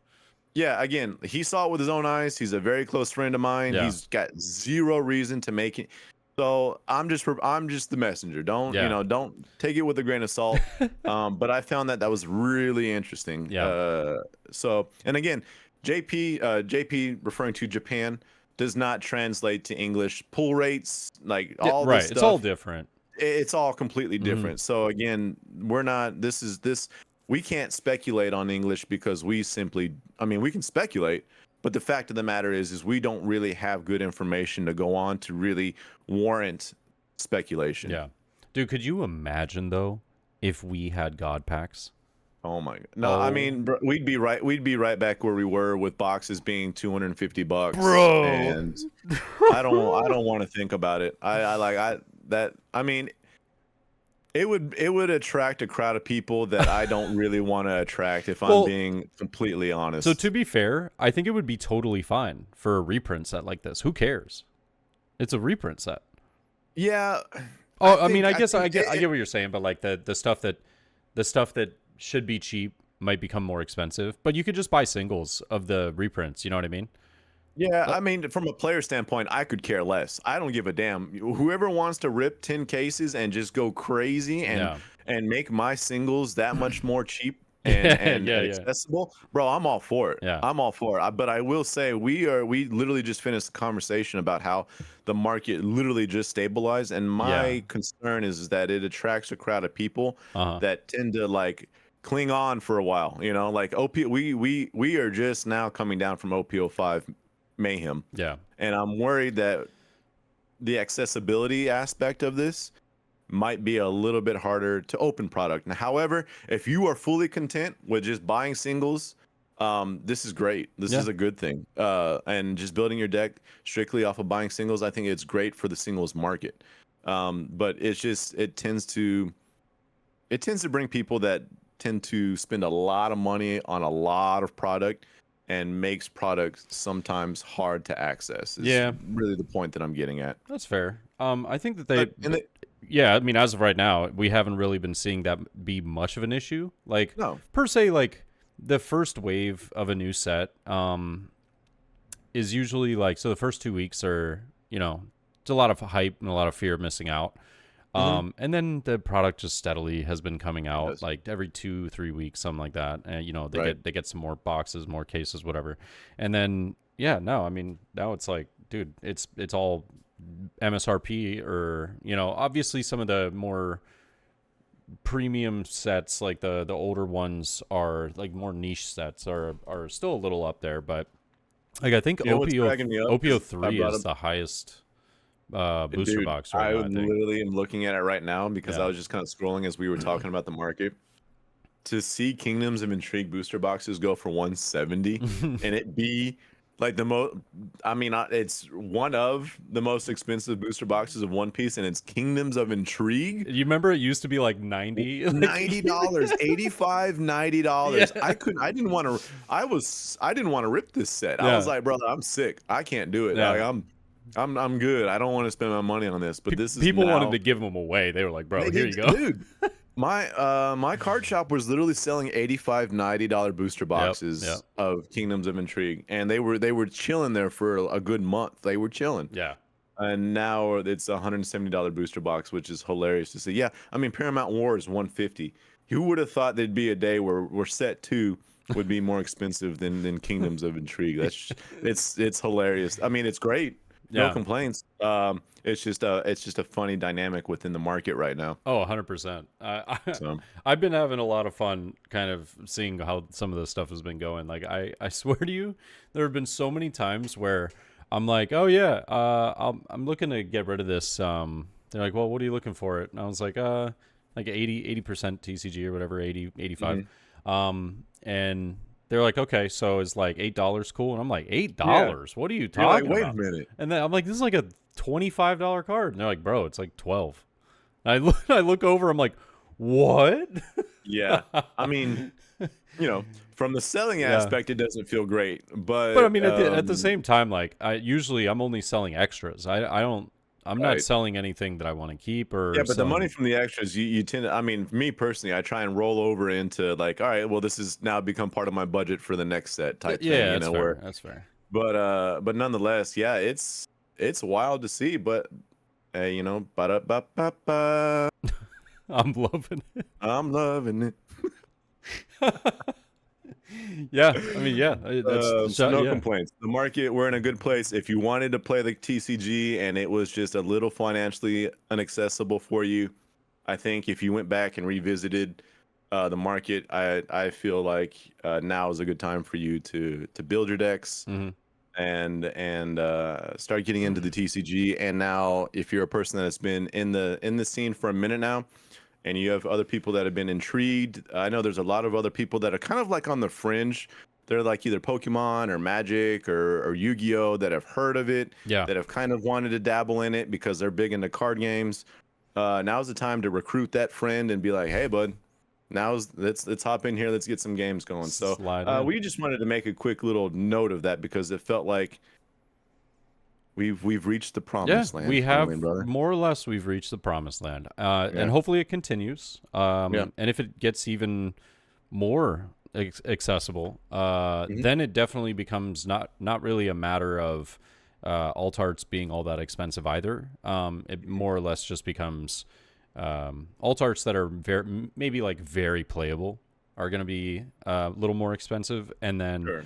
yeah, again, he saw it with his own eyes. He's a very close friend of mine. Yeah. He's got zero reason to make it. So I'm just the messenger. Don't Yeah. don't take it with a grain of salt. But I found that was really interesting. Yeah. So and again, JP referring to Japan does not translate to English. Pull rates, like Yeah, all right. this stuff, It's all different. it's all completely Mhm. different. So again, we're not we can't speculate on English because we can speculate, but the fact of the matter is we don't really have good information to go on to really warrant speculation. Yeah. Dude, could you imagine though if we had god packs? Oh my god. No, I Oh. mean, we'd be right back where we were with boxes being $250. Bro. And I don't want to think about it. I mean, it would attract a crowd of people that I don't really want to attract if Well, I'm being completely honest. So to be fair, I think it would be totally fine for a reprint set like this. Who cares? It's a reprint set. yeah. Oh, I mean, I get think what you're saying, but like the stuff that should be cheap might become more expensive, but you could just buy singles of the reprints, you know what I mean? Yeah, I mean, from a player standpoint, I could care less. I don't give a damn. Whoever wants to rip 10 cases and just go crazy and Yeah. and make my singles that much more cheap, and Yeah, yeah, accessible, bro, I'm all for it. yeah, I'm all for it. But I will say we literally just finished a conversation about how the market literally just stabilized, and yeah. my concern is that it attracts a crowd of people Uh-huh. that tend to like cling on for a while. You know, like we are just now coming down from OP05 mayhem, Yeah. and I'm worried that the accessibility aspect of this might be a little bit harder to open product. Now, however, if you are fully content with just buying singles, this is great. This Yeah. is a good thing. And just building your deck strictly off of buying singles, I think it's great for the singles market. But it's just it tends to bring people that tend to spend a lot of money on a lot of product and makes products sometimes hard to access. Is Yeah. really the point that I'm getting at. That's fair. I think that But in the yeah, I mean, as of right now, we haven't really been seeing that be much of an issue. Like, no, per se, like, the first wave of a new set, is usually like, so the first 2 weeks are, it's a lot of hype and a lot of fear of missing out. mm-hmm. And then the product just steadily has been coming out Yes. like every 2-3 weeks, something like that. And they Right. get some more boxes, more cases, whatever. And then yeah, no, I mean now it's like, dude, it's all MSRP, or obviously some of the more premium sets, like the older ones, are like more niche sets, are still a little up there, but like I think What's cracking me up is I OPO3 brought is up, the highest booster dude. box right I now, I think. literally am looking at it right now because I Yeah. was just kind of scrolling as we were talking about the market. To see Kingdoms of Intrigue booster boxes go for 170 and it be like the most, I mean, it's one of the most expensive booster boxes of One Piece, and it's Kingdoms of Intrigue. You remember it used to be like 90? $90, 85, $90. Yeah. I didn't want to rip this set. I was Yeah. like, brother, I'm sick. I can't do it. Yeah. Like, I'm good. I don't want to spend my money on this. But this is People wanted now, to give them away. They were like, bro, they here did, you go. dude. My card shop was literally selling $85, $90 booster boxes Yep. of Kingdoms of Intrigue, and they were chilling there for a good month. They were chilling. Yeah. And now it's a $170 booster box, which is hilarious to see. Yeah, I mean Paramount War is 150. Who would have thought there'd be a day where set 2 would be more expensive than Kingdoms of Intrigue? It's hilarious. I mean, it's great. No Yeah. complaints. It's just a funny dynamic within the market right now. Oh, 100%. So I've been having a lot of fun kind of seeing how some of this stuff has been going. Like, I swear to you, there have been so many times where I'm like, oh yeah, I'm looking to get rid of this. They're like, well, what are you looking for it? And I was like 80% TCG or whatever, 80, 85. And they're like, okay, so is like $8 cool? And I'm like, $8? Yeah. What are you You're talking like, wait about? a minute. And then I'm like, this is like a $25 card. And they're like, bro, it's like 12. And I look over, I'm like, what? Yeah. I mean, from the selling Yeah. aspect, it doesn't feel great. But But I mean, at the same time, like I'm only selling extras. I'm not Right. selling anything that I want to keep or Yeah, but the selling- money from the extras, you tend to, I mean, me personally, I try and roll over into like, all right, well, this has now become part of my budget for the next set type thing. Yeah, that's fair. That's fair. But nonetheless, yeah, it's wild to see. But hey, ba-da-ba-ba-ba, I'm loving it. I'm loving it. Yeah, I mean, yeah, that's So no yeah. complaints. The market, we're in a good place. If you wanted to play the TCG and it was just a little financially inaccessible for you, I think if you went back and revisited the market, I feel like now is a good time for you to build your decks Mhm. and start getting into the TCG. And now, if you're a person that has been in the scene for a minute now, and you have other people that have been intrigued, I know there's a lot of other people that are kind of like on the fringe. They're like either Pokemon or Magic or Yu-Gi-Oh that have heard of it, Yeah. that have kind of wanted to dabble in it because they're big into card games. Now's the time to recruit that friend and be like, hey, bud, let's hop in here, let's get some games going. So Slide in. we just wanted to make a quick little note of that because it felt like we've reached the promised land. We have finally, brother. more or less we've reached the promised land, and hopefully it continues. And if it gets even more accessible, then it definitely becomes not really a matter of alt arts being all that expensive either. It more or less just becomes alt arts that are maybe like very playable are going to be a little more expensive, and then Sure.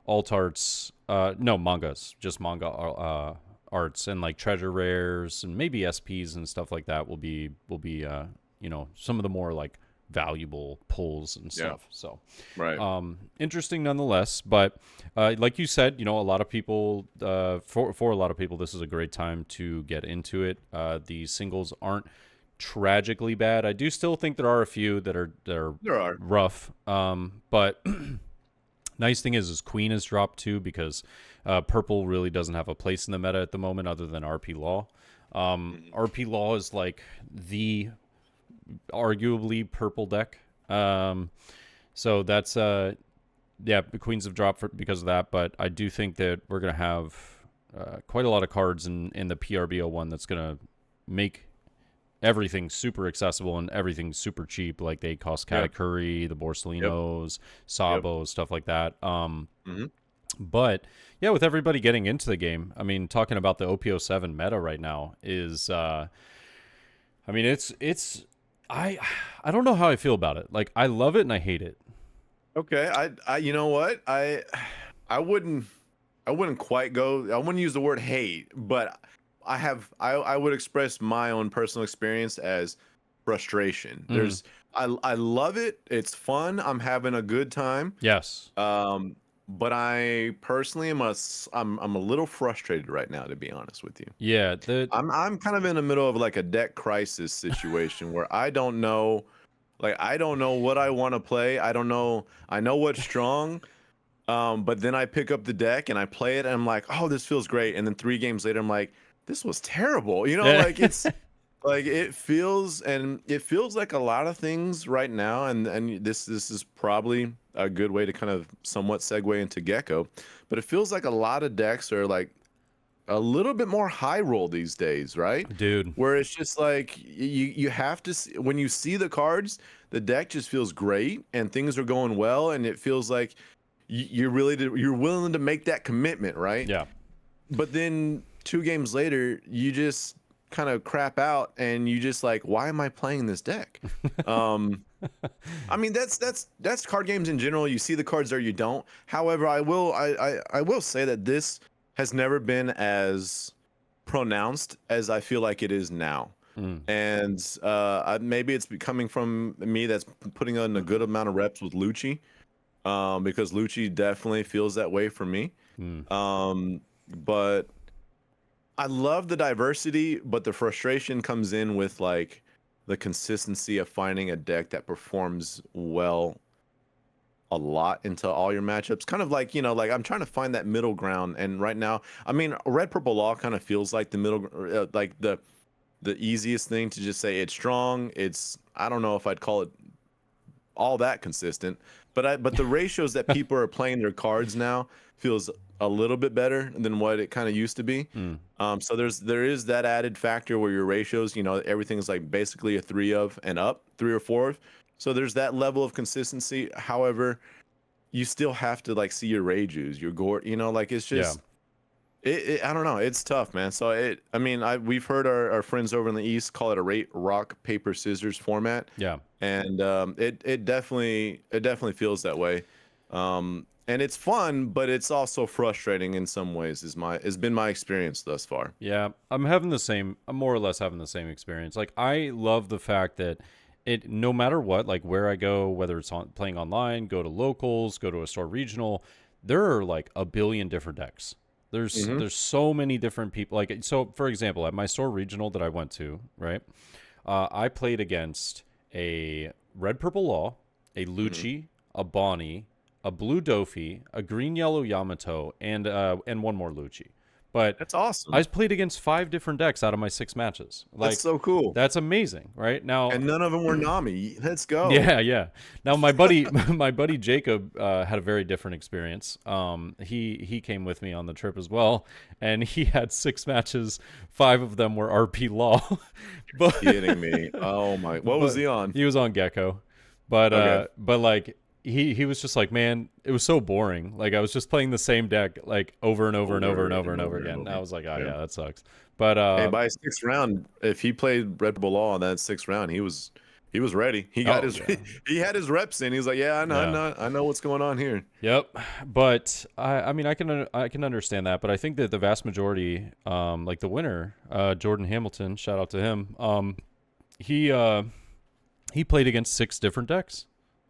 alt arts, no, mangas, just manga arts, and like treasure rares and maybe SPs and stuff like that will be some of the more like valuable pulls and stuff. So Right. interesting nonetheless. But like you said, a lot of people, for a lot of people, this is a great time to get into it. The singles aren't tragically bad. I do still think there are a few that are There are. rough. But nice thing is Queen has dropped too, because purple really doesn't have a place in the meta at the moment other than RP Law. RP Law is like the arguably purple deck. So that's the Queens have dropped because of that, but I do think that we're gonna have quite a lot of cards in the PRBO one that's gonna make everything super accessible and everything super cheap. Like they cost Katakuri, the Borsalinos, Sabo, stuff like that. But yeah, with everybody getting into the game, I mean, talking about the OP07 meta right now is, I mean, it's I don't know how I feel about it. Like I love it and I hate it. Okay, I you know what? I wouldn't quite go. I wouldn't use the word hate, but I would express my own personal experience as frustration. I love it. It's fun. I'm having a good time. Yes. But I personally am I'm a little frustrated right now, to be honest with you. Yeah, I'm kind of in the middle of like a deck crisis situation where I don't know what I want to play. I don't know. I know what's strong. But then I pick up the deck and I play it and I'm like, oh, this feels great. And then 3 games later, I'm like, this was terrible. Like it's like it feels like a lot of things right now. And this is probably a good way to kind of somewhat segue into Gecko. But it feels like a lot of decks are like a little bit more high roll these days, right? dude. Where it's just like you have to see, when you see the cards, the deck just feels great and things are going well, and it feels like you're willing to make that commitment, right? Yeah. But then 2 games later, you just kind of crap out and you just like, why am I playing this deck? I mean, that's card games in general. You see the cards there, you don't. However, I will say that this has never been as pronounced as I feel like it is now. And maybe it's coming from me that's putting on a good amount of reps with Lucci, because Lucci definitely feels that way for me. But I love the diversity, but the frustration comes in with like the consistency of finding a deck that performs well a lot into all your matchups. Kind of like, like I'm trying to find that middle ground. And right now, I mean, red purple law kind of feels like the middle, like the easiest thing to just say it's strong. I don't know if I'd call it all that consistent, but the ratios that people are playing their cards now feels a little bit better than what it kind of used to be. So there is that added factor where your ratios, everything's like basically a 3 of and up, 3 or 4 of. So there's that level of consistency. However, you still have to like see your Reijus, your Gort, like it's just, I don't know. It's tough, man. So we've heard our friends over in the East call it a rock, paper, scissors format. Yeah. And it definitely feels that way. And it's fun, but it's also frustrating in some ways. Has been my experience thus far. Yeah, I'm more or less having the same experience. Like I love the fact that no matter what, like where I go, whether it's playing online, go to locals, go to a store regional, there are like a billion different decks. There's so many different people. Like, so for example, at my store regional that I went to, right, I played against a red purple law, a Lucci, a Bonnie, a blue Dofi, a green yellow Yamato, and one more Lucci. But that's awesome. I played against 5 different decks out of my 6 matches. Like, that's so cool. That's amazing, right? Now, and none of them were Nami. Let's go. Yeah. Now my buddy Jacob had a very different experience. He came with me on the trip as well, and he had 6 matches. 5 of them were RP Law. But, you're kidding me? Oh my! What was he on? He was on Gecko, but okay. But like. He was just like, man, it was so boring. Like I was just playing the same deck like over and over again. And I was like, yeah, that sucks. But hey, by 6th round, if he played Red Bull Law on that 6th round, he was he was ready. He got his he had his reps in. He's like, yeah, I know what's going on here. Yep. But I mean, I can understand that, but I think that the vast majority, like the winner, Jordan Hamilton, shout out to him. He played against 6 different decks.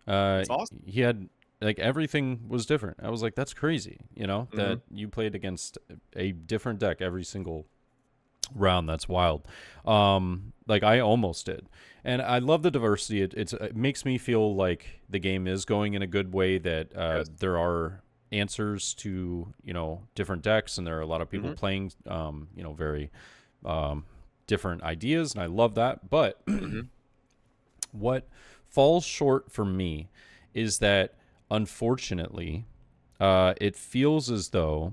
That's awesome. He had like everything was different. I was like, that's crazy, that you played against a different deck every single round. That's wild. Like I almost did. And I love the diversity. It makes me feel like the game is going in a good way, that there are answers to, different decks, and there are a lot of people playing, very different ideas, and I love that. But what falls short for me is that, unfortunately, it feels as though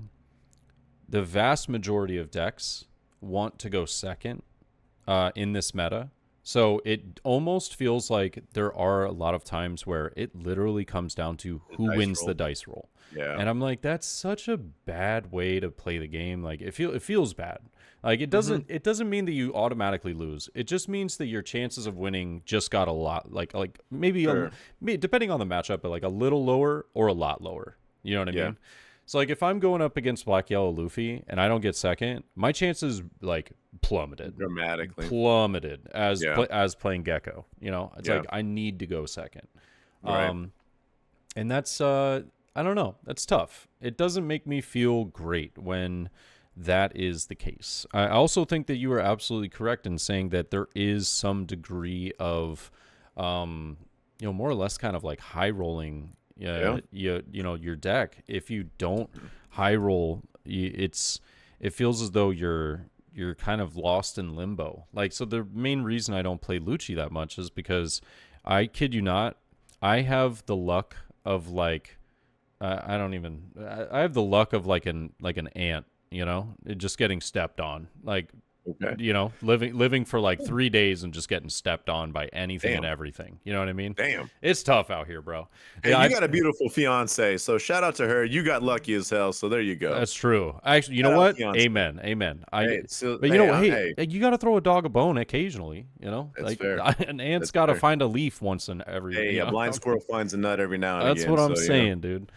the vast majority of decks want to go second in this meta. So it almost feels like there are a lot of times where it literally comes down to who wins the dice roll. Yeah. And I'm like, that's such a bad way to play the game. Like it feels bad. Like it doesn't mean that you automatically lose. It just means that your chances of winning just got a lot like maybe depending on the matchup, but like a little lower or a lot lower. You know what I mean? So like if I'm going up against Black Yellow Luffy and I don't get second, my chances like plummeted dramatically as playing Gecko. It's like I need to go second. Right. And that's I don't know, that's tough. It doesn't make me feel great when that is the case. I also think that you are absolutely correct in saying that there is some degree of more or less kind of like high rolling your deck. If you don't high roll, it feels as though you're kind of lost in limbo. Like, so the main reason I don't play Lucci that much is because, I kid you not, I have the luck of like I have the luck of like an ant, just getting stepped on, like living for like 3 days and just getting stepped on by anything and everything. You know what I mean? Damn. It's tough out here, bro. Hey, you got a beautiful fiance, so shout out to her. You got lucky as hell, so there you go. That's true. Actually, you know what? Amen. You got to throw a dog a bone occasionally, That's fair. An ant's got to find a leaf once in every. Hey, a blind squirrel finds a nut every now and again. That's what I'm saying, dude.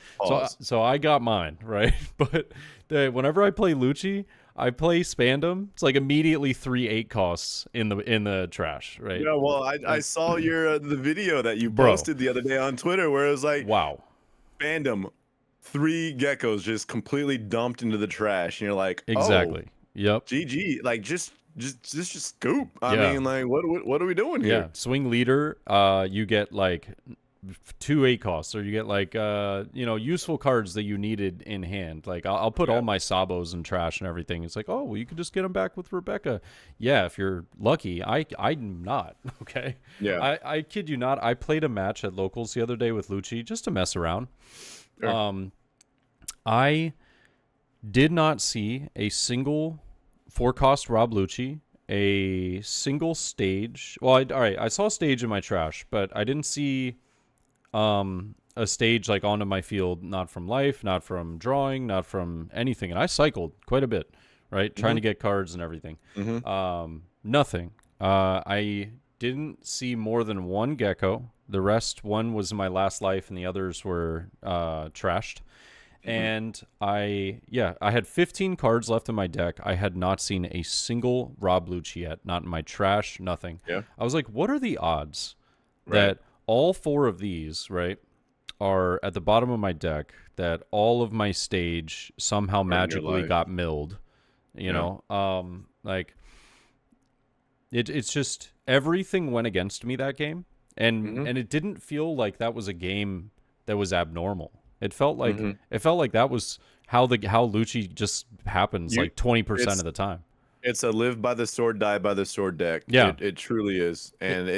So I got mine, right? But whenever I play Lucci, I play Spandom. It's like immediately 3 8 costs in the trash, right? Yeah, well, I saw your the video that you posted the other day on Twitter where it was like, wow, Spandom, 3 geckos just completely dumped into the trash, and you're like, exactly, yep, GG, like just scoop. I mean, like, what are we doing here? Yeah, swing leader, you get like 2 8 costs, or you get like useful cards that you needed in hand. Like I'll put all my Sabos in trash and everything. It's like, oh well, you can just get them back with Rebecca. Yeah, if you're lucky. I'm not. Okay. Yeah. I kid you not. I played a match at locals the other day with Lucci just to mess around. Sure. I did not see a single 4-cost Rob Lucci, a single stage. Well, I saw a stage in my trash, but I didn't see a stage like onto my field, not from life, not from drawing, not from anything. And I cycled quite a bit, right? Trying to get cards and everything. Nothing. I didn't see more than 1 gecko. The rest, one was in my last life and the others were trashed. And I had 15 cards left in my deck. I had not seen a single Rob Lucci yet, not in my trash, nothing. Yeah. I was like, what are the odds that all 4 of these, right, are at the bottom of my deck, that all of my stage somehow magically got milled, like it's just everything went against me that game, and it didn't feel like that was a game that was abnormal. It felt like that was how Lucci just happens like 20% of the time. It's a live by the sword, die by the sword deck. Yeah, it truly is, and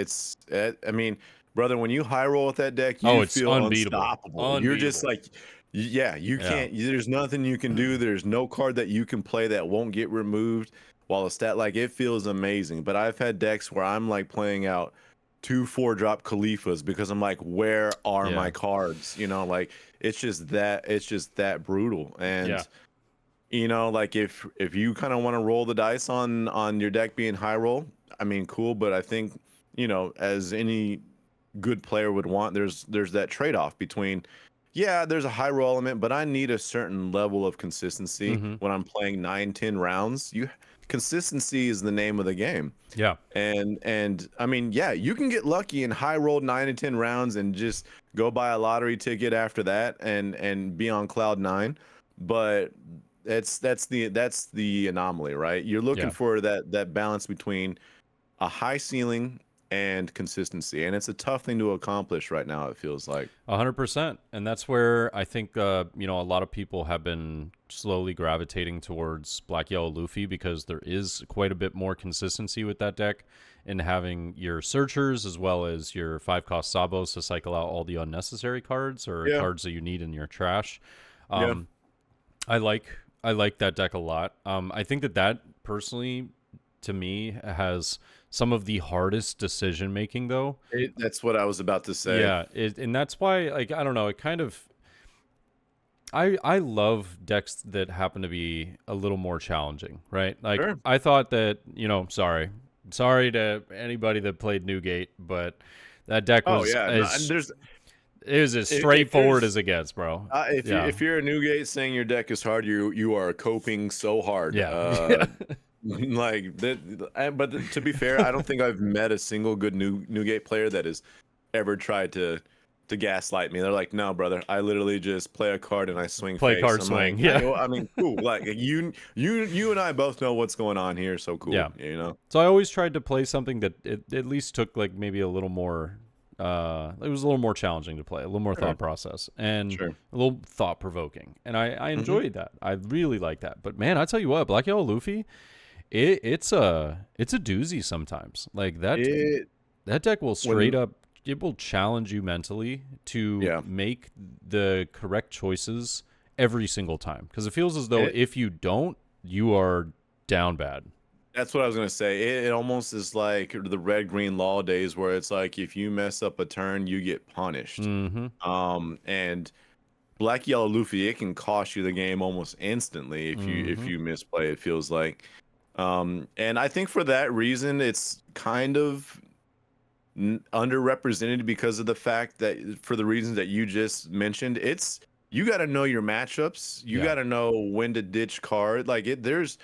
I mean, brother, when you high roll with that deck, you feel unstoppable. You're just like, you can't. There's nothing you can do. There's no card that you can play that won't get removed. While a stat like it feels amazing, but I've had decks where I'm like playing out 2 4-drop Khalifas because I'm like, where are my cards? Like it's just that brutal. And like if you kind of want to roll the dice on your deck being high roll, I mean, cool, but I think as any good player would want, there's that trade-off between, yeah, there's a high roll element, but I need a certain level of consistency Mm-hmm. when I'm playing 9-10 rounds. Consistency is the name of the game. Yeah. And I mean, yeah, you can get lucky and high rolled 9 and 10 rounds and just go buy a lottery ticket after that and be on cloud nine. But that's the anomaly, right? You're looking Yeah. for that balance between a high ceiling and consistency, and it's a tough thing to accomplish right now, it feels like. 100%. And that's where I think, a lot of people have been slowly gravitating towards Black Yellow Luffy, because there is quite a bit more consistency with that deck, in having your searchers as well as your 5-cost Sabos to cycle out all the unnecessary cards, or Yeah. cards that you need in your trash. Yeah. I like that deck a lot. I think that personally, to me, has some of the hardest decision making, though. That's what I was about to say. Yeah, and that's why, like, I don't know, it kind of, I love decks that happen to be a little more challenging, right? Like, Sure. I thought that, sorry to anybody that played Newgate, but that deck was it was as straightforward as it gets, bro. If you're a Newgate saying your deck is hard, you are coping so hard. Yeah. Like that. But to be fair, I don't think I've met a single good Newgate player that has ever tried to gaslight me. They're like, no, brother, I literally just play a card and I swing. Play face. card I'm swing. Like, yeah. I mean, cool. Like you and I both know what's going on here. So cool. Yeah. So I always tried to play something that it at least took, like, maybe a little more. It was a little more challenging to play, a little more thought process, and a little thought provoking, and I enjoyed that. I really like that. But man, I tell you what, Black Yellow Luffy, it's a doozy sometimes. Like that deck will straight up, it will challenge you mentally to make the correct choices every single time, because it feels as though if you don't, you are down bad. That's what I was gonna say. It almost is like the red green law days, where it's like if you mess up a turn, you get punished. Mm-hmm. And Black Yellow Luffy, it can cost you the game almost instantly if you misplay. It feels like, and I think for that reason, it's kind of underrepresented, because of the fact that, for the reasons that you just mentioned, you got to know your matchups. You got to know when to ditch card. Like there's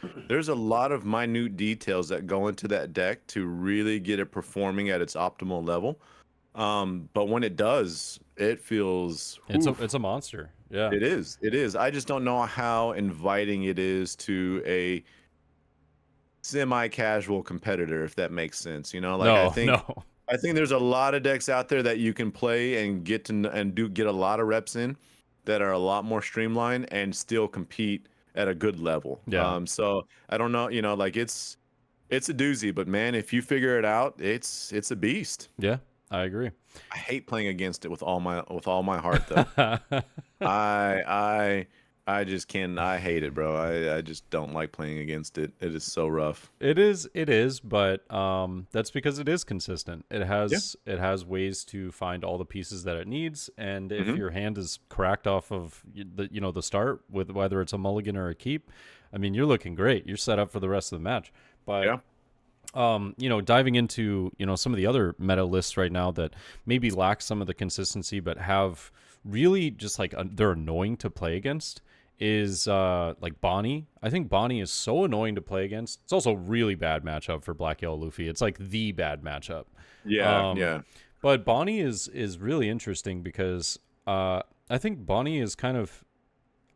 a lot of minute details that go into that deck to really get it performing at its optimal level. But when it does, it feels it's a monster. Yeah, it is. It is. I just don't know how inviting it is to a semi-casual competitor, if that makes sense. I think there's a lot of decks out there that you can play and get a lot of reps in, that are a lot more streamlined and still compete at a good level. Yeah. So I don't know, like it's a doozy, but man, if you figure it out, it's a beast. Yeah, I agree. I hate playing against it with all my heart, though. I just can't. I hate it, bro. I just don't like playing against it. It is so rough. It is, but that's because it is consistent. It has ways to find all the pieces that it needs, and if your hand is cracked off of the start, with whether it's a mulligan or a keep, I mean, you're looking great. You're set up for the rest of the match. But diving into some of the other meta lists right now that maybe lack some of the consistency, but have really just like they're annoying to play against, is like Bonnie. I think Bonnie is so annoying to play against. It's also a really bad matchup for Black Yellow Luffy. It's like the bad matchup. Yeah. But Bonnie is really interesting, because I think Bonnie is kind of,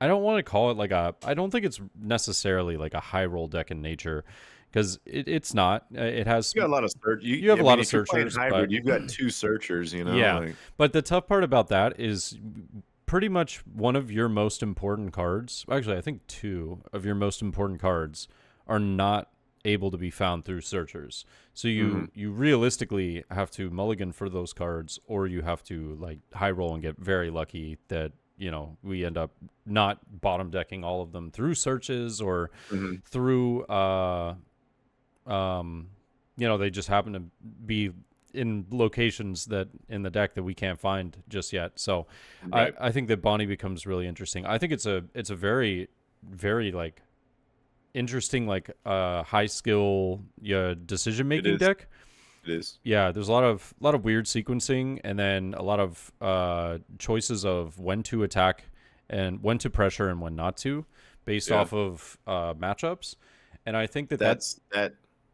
I don't want to call it I don't think it's necessarily like a high roll deck in nature, because it's not. It has. You got a lot of You have a lot of searchers. Hybrid, you've got two searchers. Yeah, but the tough part about that is pretty much one of your most important cards. Actually, I think two of your most important cards are not able to be found through searchers. So you realistically have to mulligan for those cards, or you have to like high roll and get very lucky that we end up not bottom decking all of them through searches, or through they just happen to be in locations that in the deck that we can't find just yet. So right. I think that Bonnie becomes really interesting. I think it's a very, very like interesting, like high skill decision making deck. it is. Yeah, there's a lot of weird sequencing, and then a lot of choices of when to attack and when to pressure and when not to, based Yeah. off of matchups. And I think that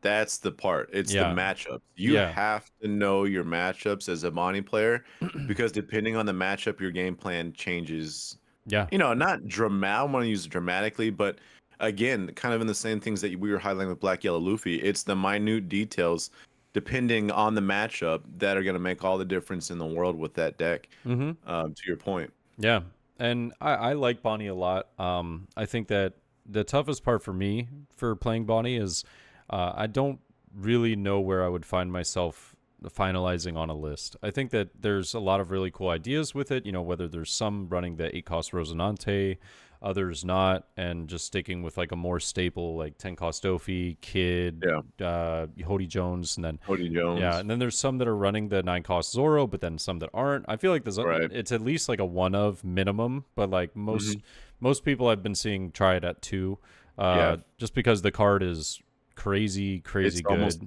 That's the part. It's the yeah, matchups. You yeah, have to know your matchups as a Bonnie player because depending on the matchup, your game plan changes. yeah, Not dramatic. I don't want to use it dramatically, but again, kind of in the same things that we were highlighting with Black Yellow Luffy. It's the minute details, depending on the matchup, that are going to make all the difference in the world with that deck. mm-hmm. To your point. Yeah. And I like Bonnie a lot. I think that the toughest part for me for playing Bonnie is I don't really know where I would find myself finalizing on a list. I think that there's a lot of really cool ideas with it, whether there's some running the 8 cost Rosinante, others not, and just sticking with like a more staple like 10 cost Dofi, Kid, Hody Jones, and then Cody Jones. yeah, and then there's some that are running the 9 cost Zoro, but then some that aren't. I feel like there's Right. it's at least like a one of minimum, but like most people I've been seeing try it at 2, Yeah. just because the card is crazy It's good. almost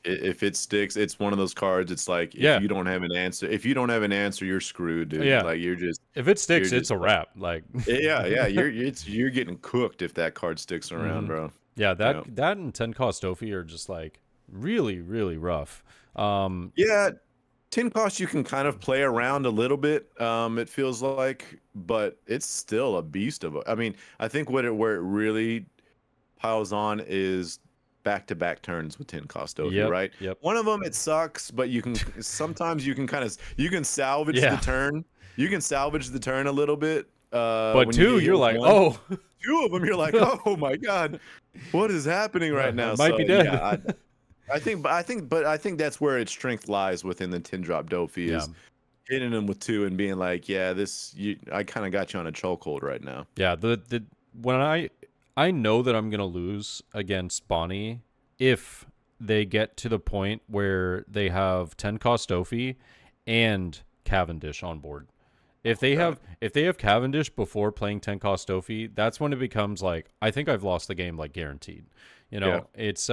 if it sticks, it's one of those cards. It's like Yeah. if you don't have an answer, you're screwed, dude. Yeah. Like If it sticks, you're it's just a wrap. Like yeah. You're getting cooked if that card sticks around, bro. yeah, that and 10 cost Dofi are just like really rough. Yeah, 10 cost you can kind of play around a little bit. It feels like, but it's still a beast of I mean, I think where it really piles on is back-to-back turns with 10 cost Dofi, right? Yep. One of them it sucks, but sometimes you can salvage Yeah. the turn. You can salvage the turn a little bit. But when two, you're like, one. oh, Two of them, you're like, oh my god, what is happening right now? I might be dead. Yeah, I think that's where its strength lies within the 10 drop Dofi is hitting them with 2 and being like, yeah, I kind of got you on a chokehold right now. Yeah, the when I know that I'm gonna lose against Bonnie if they get to the point where they have 10 cost Dofi and Cavendish on board. If they have Cavendish before playing 10 cost Dofi, that's when it becomes like I think I've lost the game like guaranteed. It's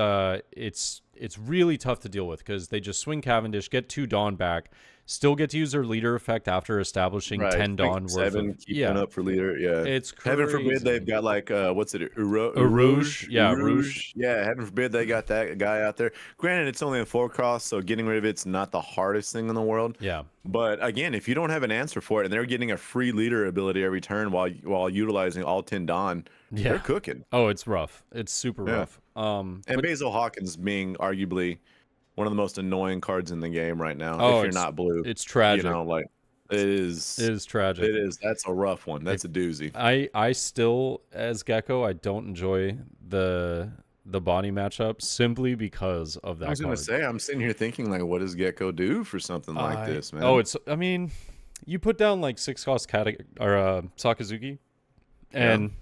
really tough to deal with because they just swing Cavendish, get 2 Dawn back, still get to use their leader effect after establishing 10 Dawn worth 7 of keeping up for leader. Yeah, it's crazy. Heaven forbid they've got like what's it, Rouge. Yeah, Rouge. Yeah, heaven forbid they got that guy out there. Granted, it's only a 4 cross, so getting rid of it's not the hardest thing in the world. Yeah. But again, if you don't have an answer for it, and they're getting a free leader ability every turn while utilizing all 10 Dawn, they're cooking. Oh, it's rough. It's super rough. And Basil Hawkins being arguably one of the most annoying cards in the game right now. If you're not blue, it's tragic. Like it is. It is tragic. It is. That's a rough one. That's a doozy. I still, as Gecko, I don't enjoy the Bonnie matchup simply because of that. I was card. gonna say, I'm sitting here thinking like, what does Gecko do for something like this, man? Oh, I mean, you put down like 6 cost Sakazuki, and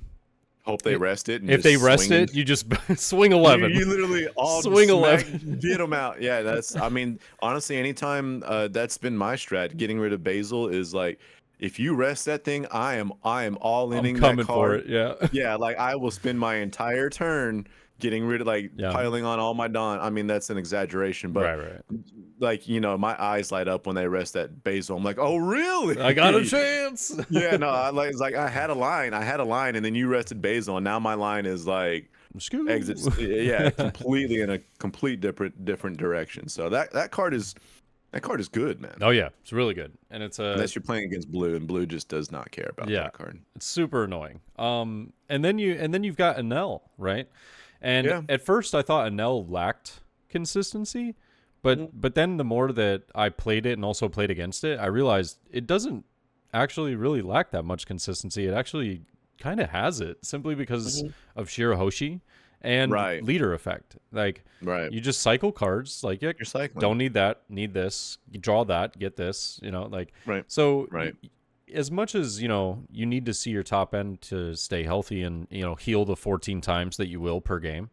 hope they rest it. And if they rest it, you just swing 11. You literally all swing 11, get them out. Yeah, that's. I mean, honestly, anytime that's been my strat. Getting rid of Basil is like, if you rest that thing, I am all inning coming that card. for it. Yeah, yeah. Like I will spend my entire turn getting rid of piling on all my Dawn. I mean, that's an exaggeration, but right. Like my eyes light up when they rest that Basil. I'm like, oh really? I got a chance. Yeah, no, it's like I had a line, and then you rested Basil, and now my line is like exits. Yeah, completely in a complete different direction. So that card is good, man. Oh yeah, it's really good, and it's unless you're playing against blue, and blue just does not care about that card. It's super annoying. And then you've got Enel, right? And at first I thought Enel lacked consistency, but then the more that I played it and also played against it, I realized it doesn't actually really lack that much consistency. It actually kind of has it simply because of Shirahoshi and leader effect. Like you just cycle cards, like you're cycling. Don't need that, need this, you draw that, get this, as much as you need to see your top end to stay healthy and heal the 14 times that you will per game,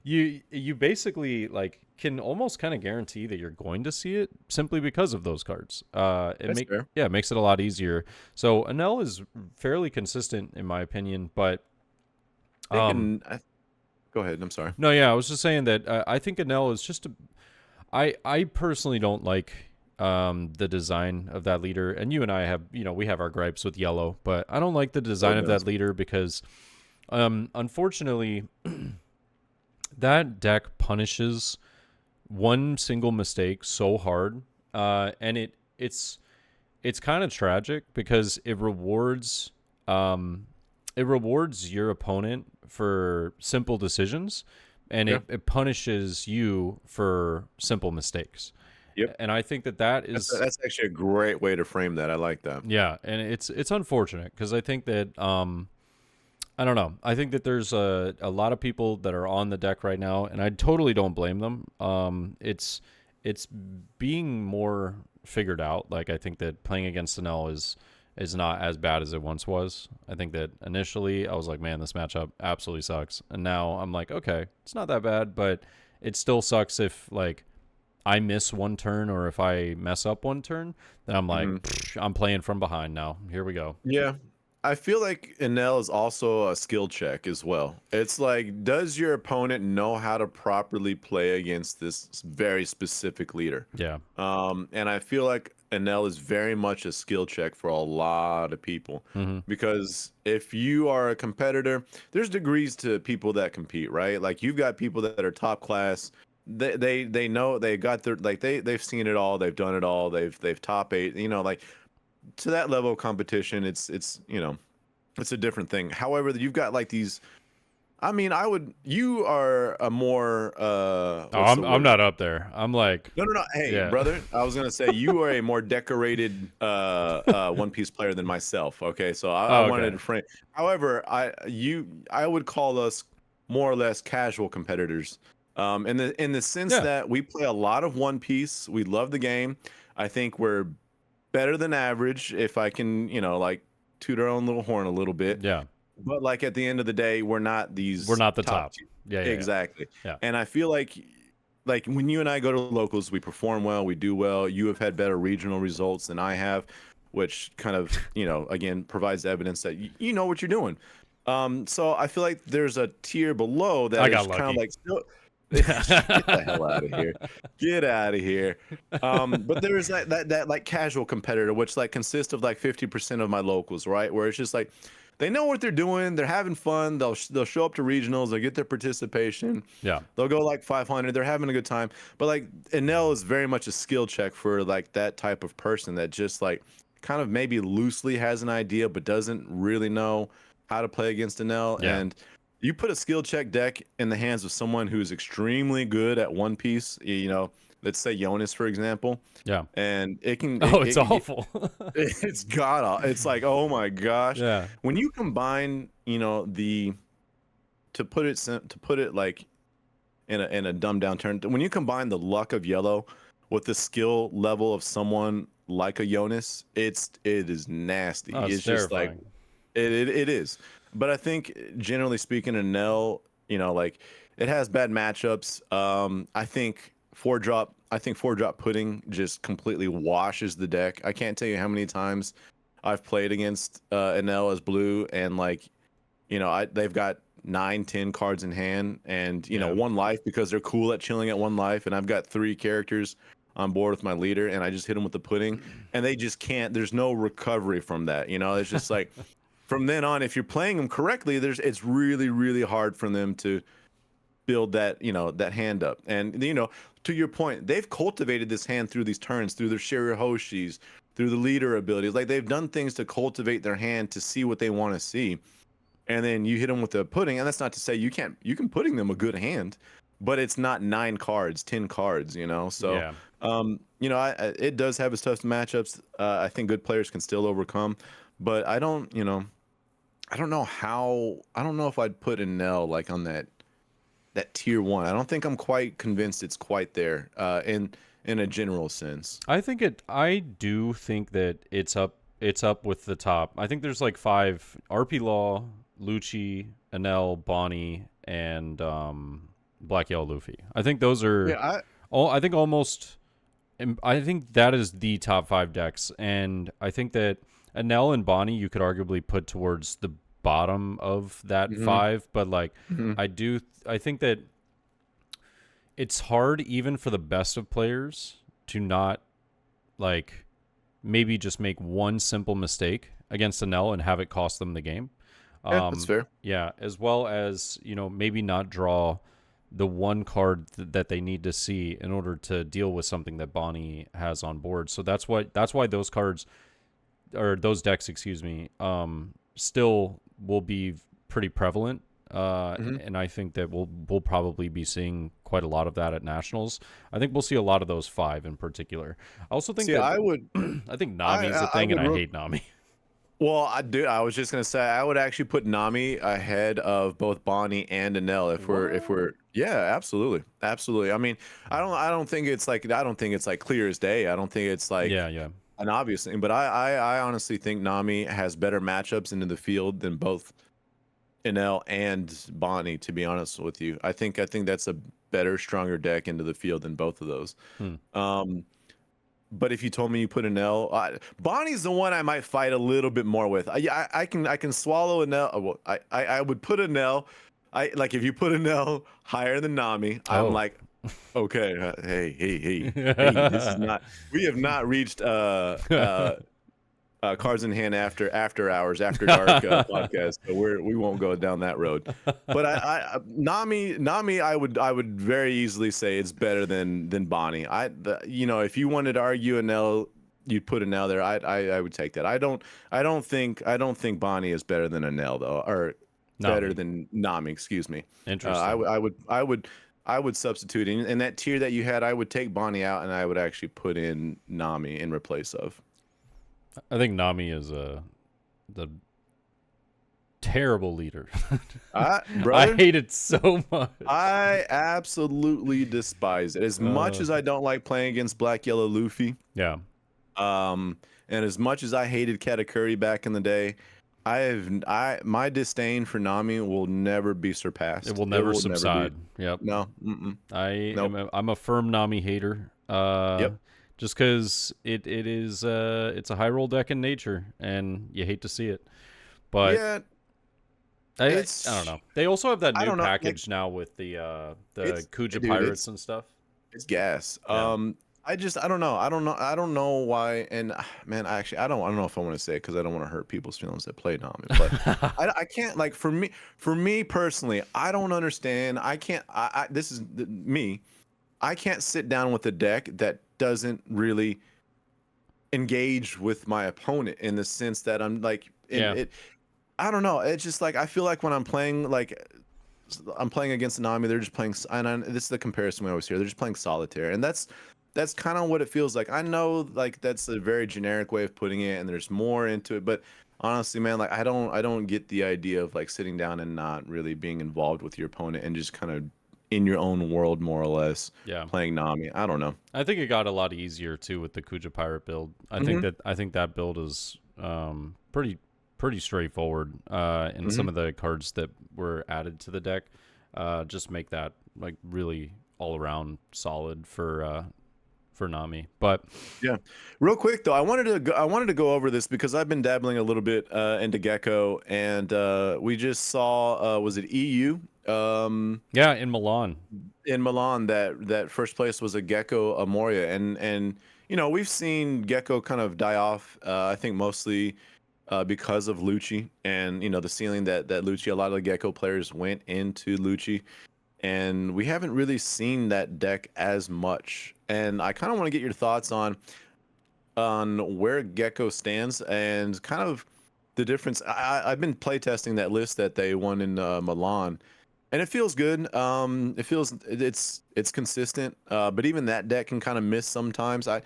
you basically like can almost kind of guarantee that you're going to see it simply because of those cards. It makes it a lot easier. So Enel is fairly consistent in my opinion, but Go ahead. I'm sorry. No, yeah, I was just saying that I think Enel is just I personally don't like the design of that leader, and you and I have, we have our gripes with yellow, but I don't like the design of that leader because unfortunately that deck punishes one single mistake so hard, and it's kind of tragic because it rewards your opponent for simple decisions, and it punishes you for simple mistakes. Yep. And I think that is that's actually a great way to frame that. I like that. Yeah, and it's unfortunate because I think that I don't know. I think that there's a lot of people that are on the deck right now, and I totally don't blame them. It's being more figured out. Like, I think that playing against Enel is not as bad as it once was. I think that initially I was like, man, this matchup absolutely sucks. And now I'm like, okay, it's not that bad, but it still sucks if, like, I miss one turn or if I mess up one turn, then I'm like, I'm playing from behind now. Here we go. Yeah. I feel like Enel is also a skill check as well. It's like, does your opponent know how to properly play against this very specific leader? Yeah. And I feel like Enel is very much a skill check for a lot of people, because if you are a competitor, there's degrees to people that compete, right? Like, you've got people that are top class. They know, they got their, like, they've seen it all, they've done it all, they've top 8, like, to that level of competition, it's it's a different thing. However, you've got like these. I mean, you are a more. I'm not up there. I'm like. No. Hey, brother, I was gonna say you are a more decorated One Piece player than myself. Okay, so I wanted to frame. However, I would call us more or less casual competitors. In the sense that we play a lot of One Piece. We love the game. I think we're better than average, if I can, like, toot our own little horn a little bit. Yeah. But, like, at the end of the day, we're not the top. Yeah, exactly. Yeah. And I feel like when you and I go to locals, we perform well, we do well. You have had better regional results than I have, which kind of, again, provides evidence that you know what you're doing. So I feel like there's a tier below that is kind of like still. Get the hell out of here. Get out of here. But there's that like casual competitor, which like consists of like 50% of my locals, right? Where it's just like they know what they're doing, they're having fun, they'll show up to regionals, they'll get their participation. Yeah. They'll go like 500, they're having a good time. But like Enel is very much a skill check for like that type of person that just like kind of maybe loosely has an idea but doesn't really know how to play against Enel. Yeah. And you put a skill check deck in the hands of someone who's extremely good at One Piece, let's say Jonas, for example. Yeah. And it can. It's awful. It's god. It's like, oh my gosh. Yeah. When you combine, to put it like in a dumbed down term, when you combine the luck of yellow with the skill level of someone like a Jonas, it is nasty. Oh, it's just like it is. But I think, generally speaking, Enel, like, it has bad matchups. I think 4-drop pudding just completely washes the deck. I can't tell you how many times I've played against Enel as blue, and like, they've got 9-10 cards in hand, and 1 life because they're cool at chilling at 1 life, and I've got 3 characters on board with my leader, and I just hit them with the pudding, and they just can't. There's no recovery from that. It's just like. From then on, if you're playing them correctly, it's really, really hard for them to build that, that hand up. And, to your point, they've cultivated this hand through these turns, through their Shirahoshis, through the leader abilities. Like, they've done things to cultivate their hand to see what they want to see. And then you hit them with the pudding. And that's not to say you can pudding them a good hand, but it's not 9 cards, 10 cards, So, it does have its tough matchups. I think good players can still overcome. But I don't know if I'd put Enel like on that tier 1. I don't think I'm quite convinced it's quite there in a general sense. I do think that it's up with the top. I think there's like 5: RP Law, Lucci, Enel, Bonnie, and Black Yellow Luffy. I think those are I think that is the top 5 decks, and I think that Enel and Bonnie you could arguably put towards bottom of that Mm-hmm. 5, but like Mm-hmm. I think that it's hard even for the best of players to not like maybe just make one simple mistake against a Nell and have it cost them the game. Yeah, that's fair. Yeah, as well as, maybe not draw the one card that they need to see in order to deal with something that Bonnie has on board. So that's why those cards, or those decks, excuse me, still will be pretty prevalent. Mm-hmm. And I think that we'll probably be seeing quite a lot of that at nationals. I think we'll see a lot of those 5 in particular. I also think See, that I would, I think Nami is a I thing, and would. I hate Nami. Well, I was just gonna say I would actually put Nami ahead of both Bonnie and Anel if we're yeah, absolutely, absolutely. I mean, I don't think it's like clear as day. I don't think it's like Yeah, yeah. an obvious thing, but I honestly think Nami has better matchups into the field than both Anel and Bonnie. To be honest with you, I think that's a better, stronger deck into the field than both of those. Hmm. But if you told me you put an L, Bonnie's the one I might fight a little bit more with. I can swallow an L. Well, I would put an L. I like if you put an L higher than Nami, I'm Oh. like, okay, hey, this is not. We have not reached cards in hand after hours after dark podcast, so we won't go down that road. But Nami I would very easily say it's better than Bonnie. If you wanted to argue an L, you'd put an L there. I would take that. I don't think Bonnie is better than an L though, or better Nami. than Nami. Excuse me. Interesting. I would substitute in that tier that you had. I would take Bonnie out and I would actually put in Nami in replace of. I think Nami is the terrible leader. Brother, I hate it so much. I absolutely despise it. As much as I don't like playing against Black Yellow Luffy, Yeah. and as much as I hated Katakuri back in the day, my disdain for Nami will never be surpassed. It will never subside. Yep. No. I'm a firm Nami hater. Yep. Just because it's a high roll deck in nature, and you hate to see it. But Yeah, I don't know. They also have that I new don't know, package now with the Kuja dude, Pirates and stuff. it's gas. Yeah. I don't know why. And man, I don't know if I want to say it because I don't want to hurt people's feelings that play Nami. But I can't, like, for me personally, I don't understand. I can't. This is me. I can't sit down with a deck that doesn't really engage with my opponent in the sense that I'm like, I don't know. It's just like I feel like when I'm playing against Nami, they're just playing, and this is the comparison we always hear. They're just playing solitaire, and that's kind of what it feels like. I know, like, that's a very generic way of putting it, and there's more into it, but honestly, man, like, I don't get the idea of like sitting down and not really being involved with your opponent and just kind of in your own world, more or less. Yeah. Playing Nami. I don't know. I think it got a lot easier too with the Kuja Pirate build. I think that build is pretty straightforward. And some of the cards that were added to the deck just make that like really all around solid for Nami. But yeah, real quick though, I wanted to go over this because I've been dabbling a little bit into Gecko, and we just saw was it EU? Yeah, in Milan. In Milan, that first place was a Gecko Amoria, and we've seen Gecko kind of die off. I think mostly because of Lucci and the ceiling that Lucci. A lot of the Gecko players went into Lucci, and we haven't really seen that deck as much. And I kind of want to get your thoughts on where Gecko stands and kind of the difference. I've been playtesting that list that they won in Milan, and it feels good. It's consistent, but even that deck can kind of miss sometimes. I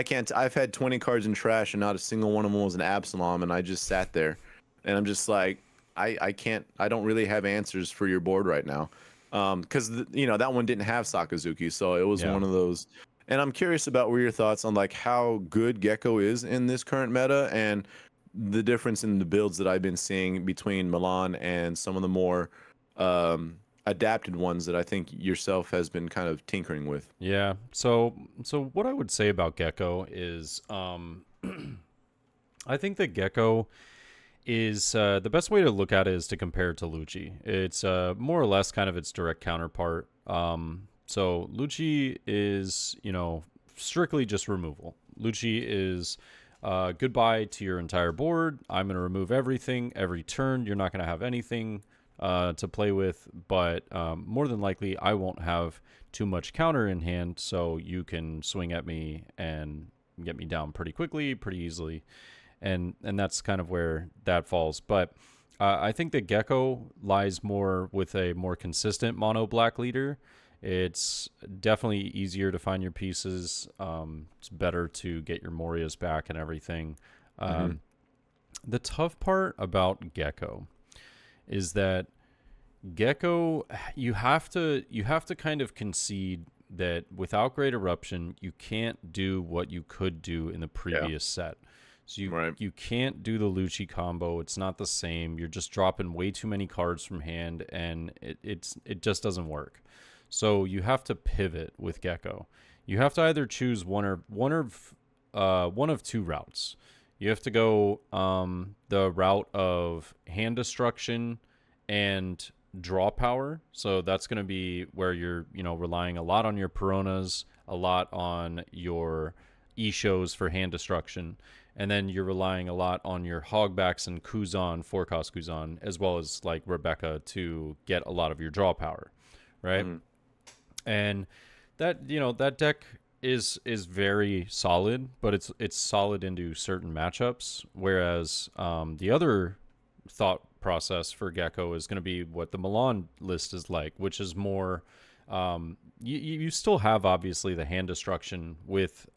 can't. I've had 20 cards in trash, and not a single one of them was an Absalom, and I just sat there, and I'm just like, I can't. I don't really have answers for your board right now, because that one didn't have Sakazuki, so it was one of those. And I'm curious about where your thoughts on like how good Gecko is in this current meta and the difference in the builds that I've been seeing between Milan and some of the more adapted ones that I think yourself has been kind of tinkering with. Yeah. So what I would say about Gecko is I think that Gecko is the best way to look at it is to compare it to Lucci. It's more or less kind of its direct counterpart. So Lucci is, strictly just removal. Lucci is goodbye to your entire board. I'm going to remove everything every turn. You're not going to have anything to play with, but more than likely I won't have too much counter in hand, so you can swing at me and get me down pretty quickly, pretty easily. And that's kind of where that falls. But I think that Gecko lies more with a more consistent mono black leader. It's definitely easier to find your pieces. It's better to get your Morias back and everything. The tough part about Gecko is that Gecko, you have to kind of concede that without Great Eruption, you can't do what you could do in the previous set. So you can't do the Lucci combo. It's not the same. You're just dropping way too many cards from hand, and it just doesn't work. So you have to pivot with Gecko. You have to either choose one of two routes. You have to go the route of hand destruction and draw power. So that's going to be where you're relying a lot on your Peronas, a lot on your E-shows for hand destruction. And then you're relying a lot on your Hogbacks and Kuzan, 4-cost Kuzan, as well as like Rebecca to get a lot of your draw power, right? And that that deck is very solid, but it's solid into certain matchups. Whereas the other thought process for Gecko is going to be what the Milan list is like, which is more. You still have obviously the hand destruction with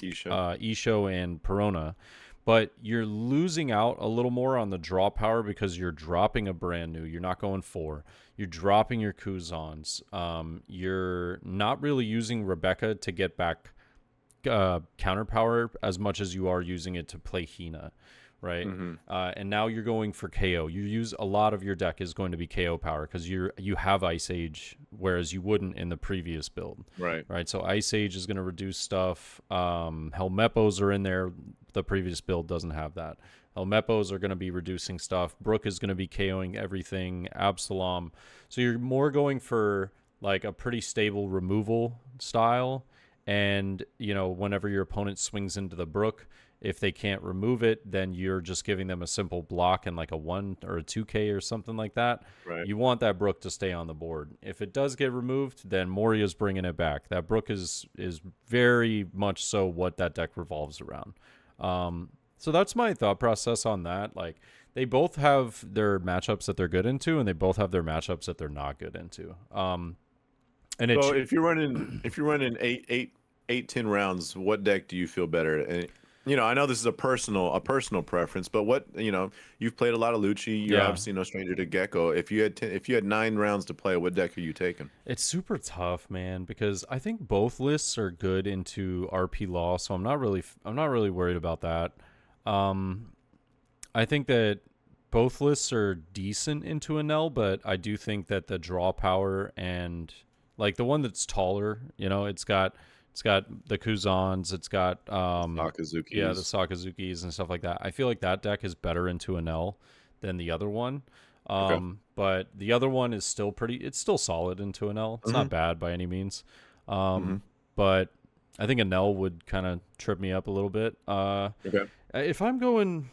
Isho and Perona, but you're losing out a little more on the draw power because you're dropping a brand new. You're not going 4. You're dropping your Kuzans. You're not really using Rebecca to get back counter power as much as you are using it to play Hina, right? And now you're going for KO. You use a lot of your deck is going to be KO power because you have Ice Age, whereas you wouldn't in the previous build. Right. So Ice Age is going to reduce stuff. Helmeppos are in there. The previous build doesn't have that. Helmeppos are going to be reducing stuff. Brook is going to be KOing everything. Absalom. So you're more going for like a pretty stable removal style. And, whenever your opponent swings into the Brook, if they can't remove it, then you're just giving them a simple block and like a 1 or a 2K or something like that. Right. You want that Brook to stay on the board. If it does get removed, then Moria's bringing it back. That Brook is very much so what that deck revolves around. So that's my thought process on that. Like, they both have their matchups that they're good into, and they both have their matchups that they're not good into. So if you're running 10 rounds, what deck do you feel better? And I know this is a personal preference, but what you've played a lot of Lucci. You're obviously no stranger to Gecko. If you had 9 rounds to play, what deck are you taking? It's super tough, man, because I think both lists are good into RP Law, so I'm not really worried about that. I think that both lists are decent into Enel, but I do think that the draw power and like the one that's taller, it's got the Kuzans, it's got Sakazukis. Yeah, the Sakazukis and stuff like that. I feel like that deck is better into Enel than the other one. But the other one is still it's still solid into Enel. It's not bad by any means. But I think Enel would kind of trip me up a little bit. If I'm going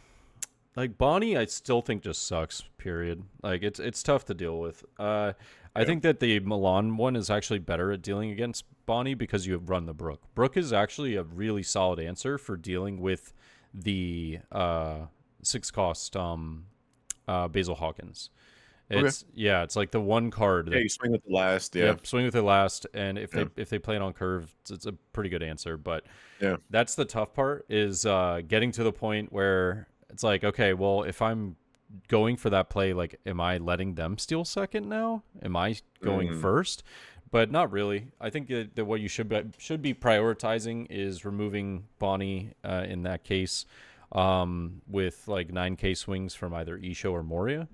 like Bonnie, I still think just sucks, period. Like it's tough to deal with. I think that the Milan one is actually better at dealing against Bonnie because you have run the Brook. Brook is actually a really solid answer for dealing with the 6-cost Basil Hawkins. It's like the one card. You swing with the last. Yeah, swing with the last, and if they play it on curve, it's a pretty good answer. But that's the tough part is getting to the point where it's like, okay, well, if I'm going for that play, like, am I letting them steal second now? Am I going first? But not really. I think that what you should be prioritizing is removing Bonnie in that case with like 9K swings from either Isho or Moria.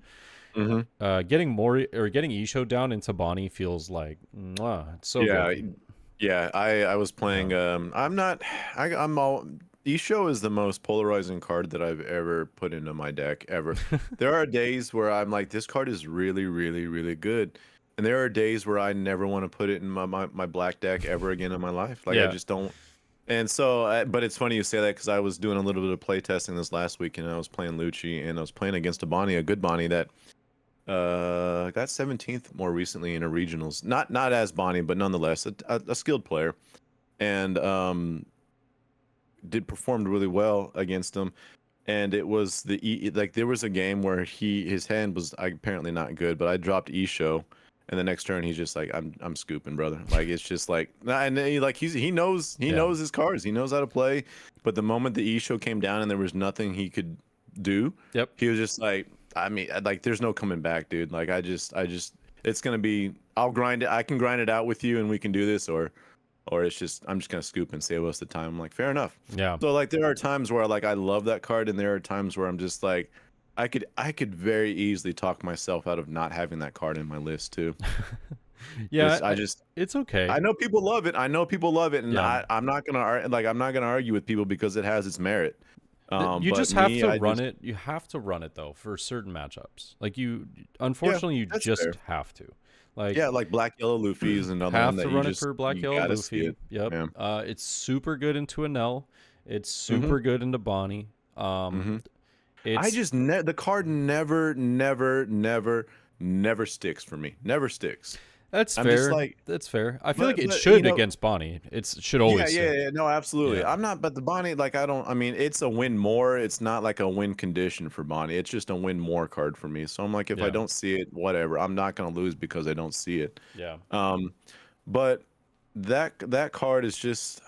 Getting Moria or getting Isho down into Bonnie feels like it's so good. I was playing. I'm all. Isho is the most polarizing card that I've ever put into my deck ever. There are days where I'm like, this card is really, really, really good. And there are days where I never want to put it in my black deck ever again in my life. Like, I Yeah. just don't. And so, but it's funny you say that because I was doing a little bit of play testing this last week, and I was playing Lucci, and I was playing against a Bonnie, a good Bonnie that got 17th more recently in a regionals. Not as Bonnie, but nonetheless a skilled player, and did performed really well against him. And it was like there was a game where his hand was apparently not good, but I dropped Isho, and the next turn he's just like, I'm scooping, brother. Like, it's just like, and he knows his cards, he knows how to play. But the moment the Isho came down and there was nothing he could do, Yep. he was just like, I mean, like, there's no coming back, dude. Like, I just, it's gonna be, I'll grind it. I can grind it out with you, and we can do this, or it's just, I'm just gonna scoop and save us the time. I'm like, fair enough. Yeah. So like, there are times where like I love that card, and there are times where I'm just like, I could very easily talk myself out of not having that card in my list too. Yeah. It's okay. I know people love it. And Yeah. I'm not gonna argue with people because it has its merit. You But just have me, to I run just, it. You have to run it though for certain matchups. Like, unfortunately, you that's just fair. have to. Like, Yeah, like Black Yellow Luffy is another one have that to you run it just, for Black you Yellow gotta see Luffy. it. Yep. Yeah. It's super good into Enel. It's Mm-hmm. super good into Bonnie. Mm-hmm. I It's just the card never sticks for me. Never sticks. That's I'm just fair. like, That's fair. I feel like it but should against Bonnie. It should always stick. yeah, no, absolutely. Yeah. I'm not, but the Bonnie, like, I mean, it's a win more. It's not like a win condition for Bonnie. It's just a win more card for me. So I'm like, if I Yeah. don't see it, whatever. I'm not gonna lose because I don't see it. Yeah. But that card is just,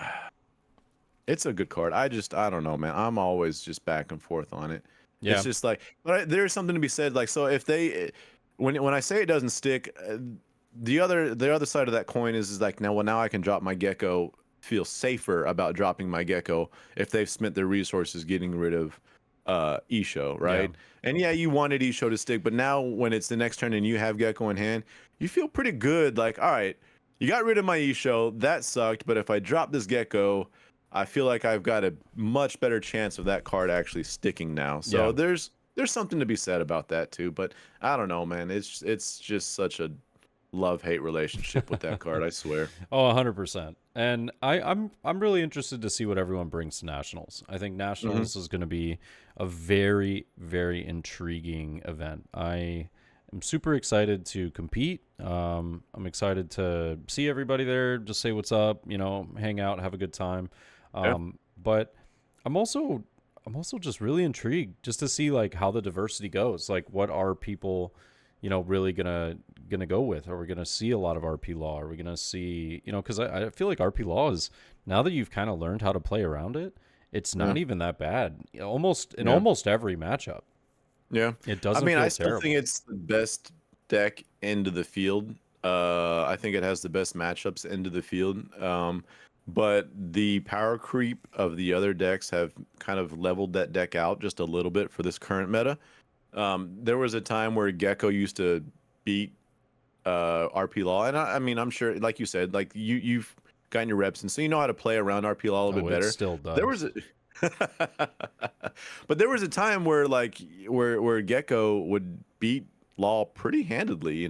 it's a good card. I don't know, man. I'm always just back and forth on it. Yeah. It's just like, but there's something to be said. Like, so if they, when I say it doesn't stick, the other side of that coin is like, now I can drop my Gecko, feel safer about dropping my Gecko if they've spent their resources getting rid of Isho, right? Yeah. And yeah, you wanted Isho to stick, but now when it's the next turn and you have Gecko in hand, you feel pretty good. Like, all right, you got rid of my Isho, that sucked, but if I drop this Gecko, I feel like I've got a much better chance of that card actually sticking now. So Yeah. there's something to be said about that too. But I don't know, man. It's just such a love-hate relationship with that card, I swear. Oh, 100%. And I'm really interested to see what everyone brings to Nationals. I think Nationals is going to be a very, very intriguing event. I am super excited to compete. I'm excited to see everybody there, just say what's up, hang out, have a good time. But I'm also just really intrigued just to see like how the diversity goes. Like, what are people really gonna go with? Are we gonna see a lot of RP Law? Are we gonna see, because I feel like RP Law is, now that you've kind of learned how to play around it, it's not even that bad. Almost every matchup. Yeah, It doesn't. I mean, feel I still terrible. think it's the best deck into the field. I think it has the best matchups into the field. But the power creep of the other decks have kind of leveled that deck out just a little bit for this current meta. There was a time where Gecko used to beat RP Law, and I mean, I'm sure, like you said, like you've gotten your reps, and so you know how to play around RP Law a little bit better. It still does. There was but there was a time where where Gecko would beat Law pretty handedly,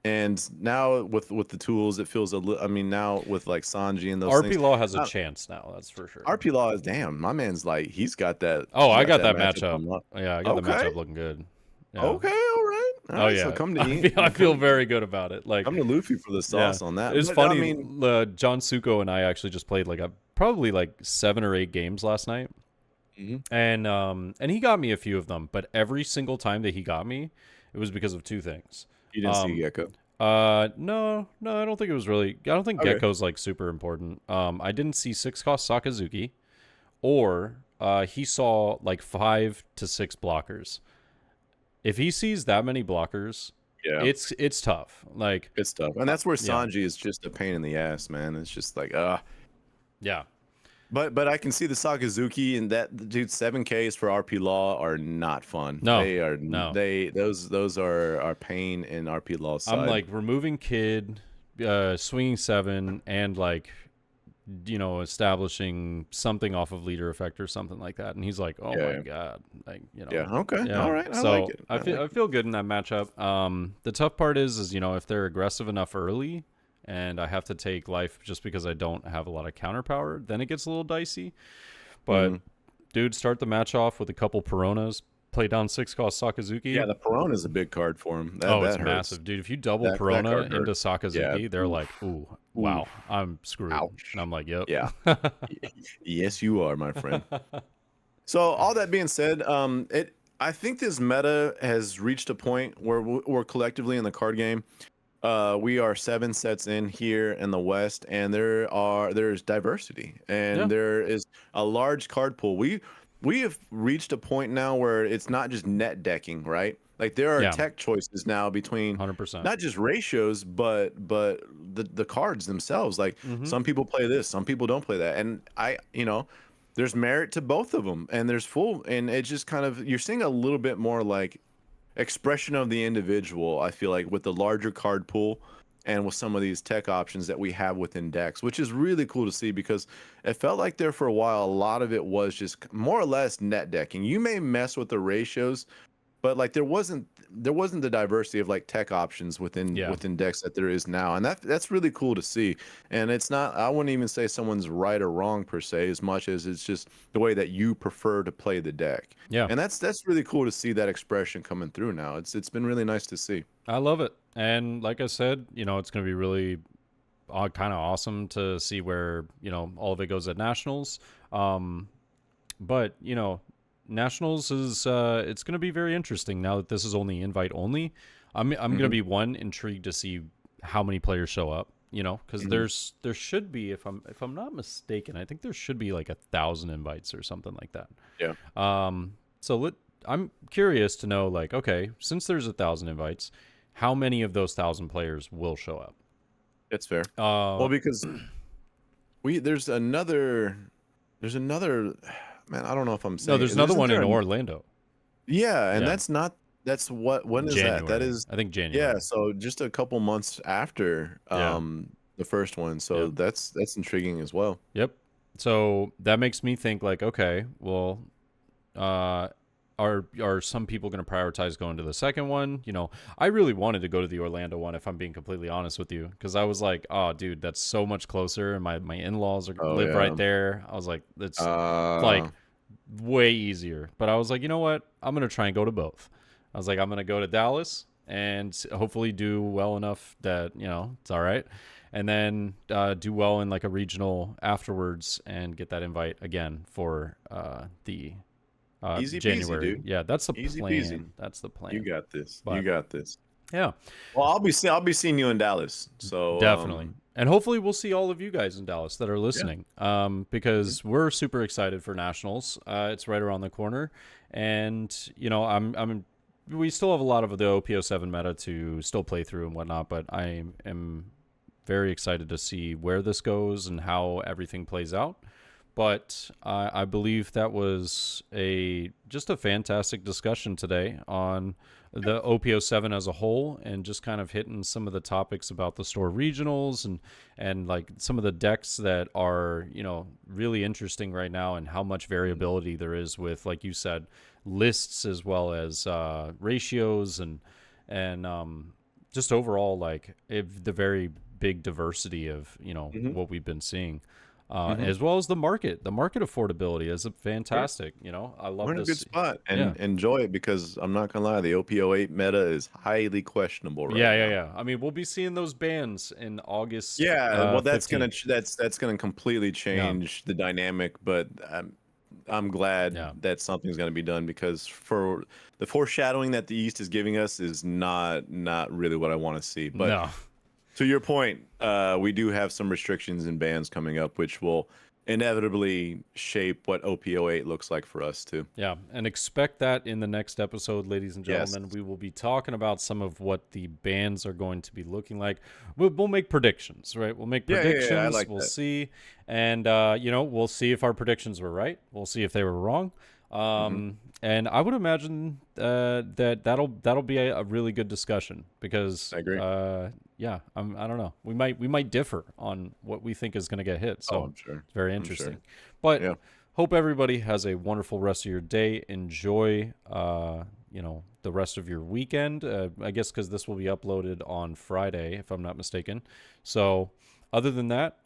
and now with the tools, it feels a little. I mean, now with like Sanji and those RP things, Law has a chance now. That's for sure. RP Law is, damn, my man's like, he's got that. Oh, I got that matchup. matchup. Yeah, I got the matchup looking good. Yeah. Okay, all right. Oh yeah. So come to I feel very good about it. Like, come to Luffy for the sauce on that. It's But, funny. I mean, John Suko and I actually just played probably 7 or 8 games last night, and he got me a few of them. But every single time that he got me, it was because of 2 things. you didn't see Gecko. No, I don't think it was really. I don't think Okay. Gecko's super important. I didn't see 6-cost Sakazuki, or he saw 5 to 6 blockers. If he sees that many blockers, Yeah, it's tough. Like, it's tough, and that's where yeah. Sanji is just a pain in the ass, man. It's just like, yeah. But I can see the Sakazuki, and that dude, 7Ks for RP Law are not fun. No, They are no. those are pain in RP Law side. I'm removing Kid, swinging 7, and establishing something off of leader effect or something like that. And he's like, oh my God. Like, Yeah. Okay. Yeah. All right. I So like it. I feel good in that matchup. The tough part is, if they're aggressive enough early and I have to take life just because I don't have a lot of counter power, then it gets a little dicey. But dude, start the match off with a couple Peronas, play down 6-cost Sakazuki. Yeah, the Perona is a big card for him. It's hurts. massive, dude. If you double Perona into Sakazuki, they're like, ooh, wow, I'm screwed. Ouch. And I'm like, yep. Yeah. Yes, you are, my friend. So all that being said, I think this meta has reached a point where we're collectively in the card game. We are 7 sets in here in the West, and there's diversity, and there is a large card pool. We have reached a point now where it's not just net decking, right? Like there are tech choices now between 100%. Not just ratios, but the cards themselves. Like some people play this, some people don't play that, and there's merit to both of them, and and it's just kind of, you're seeing a little bit more like expression of the individual, I feel like, with the larger card pool and with some of these tech options that we have within decks, which is really cool to see, because it felt like there for a while a lot of it was just more or less net decking. You may mess with the ratios, but like there wasn't the diversity of like tech options within decks that there is now, and that's really cool to see. And it's not, I wouldn't even say someone's right or wrong per se, as much as it's just the way that you prefer to play the deck. Yeah, and that's really cool to see that expression coming through now. It's been really nice to see. I love it, and like I said, it's going to be really kind of awesome to see where all of it goes at nationals. But Nationals is it's going to be very interesting now that this is only invite only. I'm going to be intrigued to see how many players show up, because there should be, if I'm not mistaken, I think there should be like 1,000 invites or something like that. Yeah. So I'm curious to know, like, okay, since there's 1,000 invites, how many of those 1,000 players will show up? That's fair. Well, because there's another. Man, I don't know if I'm saying. No, there's another one in Orlando. Yeah, and when is January. that? That is, I think, January. Yeah, so just a couple months after the first one. So that's intriguing as well. Yep. So that makes me think, like, okay, well, are some people going to prioritize going to the second one? I really wanted to go to the Orlando one, if I'm being completely honest with you, because I was like, oh, dude, that's so much closer, and my in-laws live right there. I was like, it's like way easier. But I was like, you know what? I'm going to try and go to both. I was like, I'm going to go to Dallas and hopefully do well enough that, it's all right. And then do well in like a regional afterwards and get that invite again for the easy January. Peasy, dude. Yeah, that's the easy plan. Peasy. That's the plan. You got this. But, you got this. Yeah. Well, I'll be seeing you in Dallas. So definitely. And hopefully we'll see all of you guys in Dallas that are listening, because we're super excited for Nationals. It's right around the corner, and we still have a lot of the OP07 meta to still play through and whatnot, but I am very excited to see where this goes and how everything plays out. But I believe that was just a fantastic discussion today on the OP07 as a whole, and just kind of hitting some of the topics about the store regionals and like some of the decks that are, really interesting right now, and how much variability there is with, like you said, lists as well as ratios and just overall, like, the very big diversity of, what we've been seeing. As well as the market affordability is fantastic. I love we're in this. a good spot, and enjoy it, because I'm not gonna lie, the OP08 meta is highly questionable right now. Yeah. I mean, we'll be seeing those bans in August. Yeah, well, that's 15th. gonna completely change the dynamic, but I'm glad that something's gonna be done, because for the foreshadowing that the East is giving us is not really what I want to see. But no. To your point, we do have some restrictions and bans coming up, which will inevitably shape what OP08 looks like for us too. Yeah, and expect that in the next episode, ladies and gentlemen. Yes. We will be talking about some of what the bans are going to be looking like. We'll make predictions, right? We'll make predictions. I like we'll that. see, and we'll see if our predictions were right. We'll see if they were wrong. And I would imagine that'll be a really good discussion because I agree. yeah, I don't know. We might differ on what we think is going to get hit. So I'm sure. it's very I'm interesting. sure. But Yeah. hope everybody has a wonderful rest of your day. Enjoy the rest of your weekend. I guess because this will be uploaded on Friday, if I'm not mistaken. So other than that,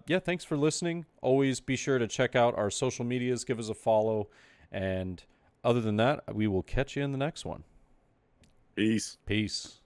yeah, thanks for listening. Always be sure to check out our social medias, give us a follow, and other than that, we will catch you in the next one. Peace. Peace.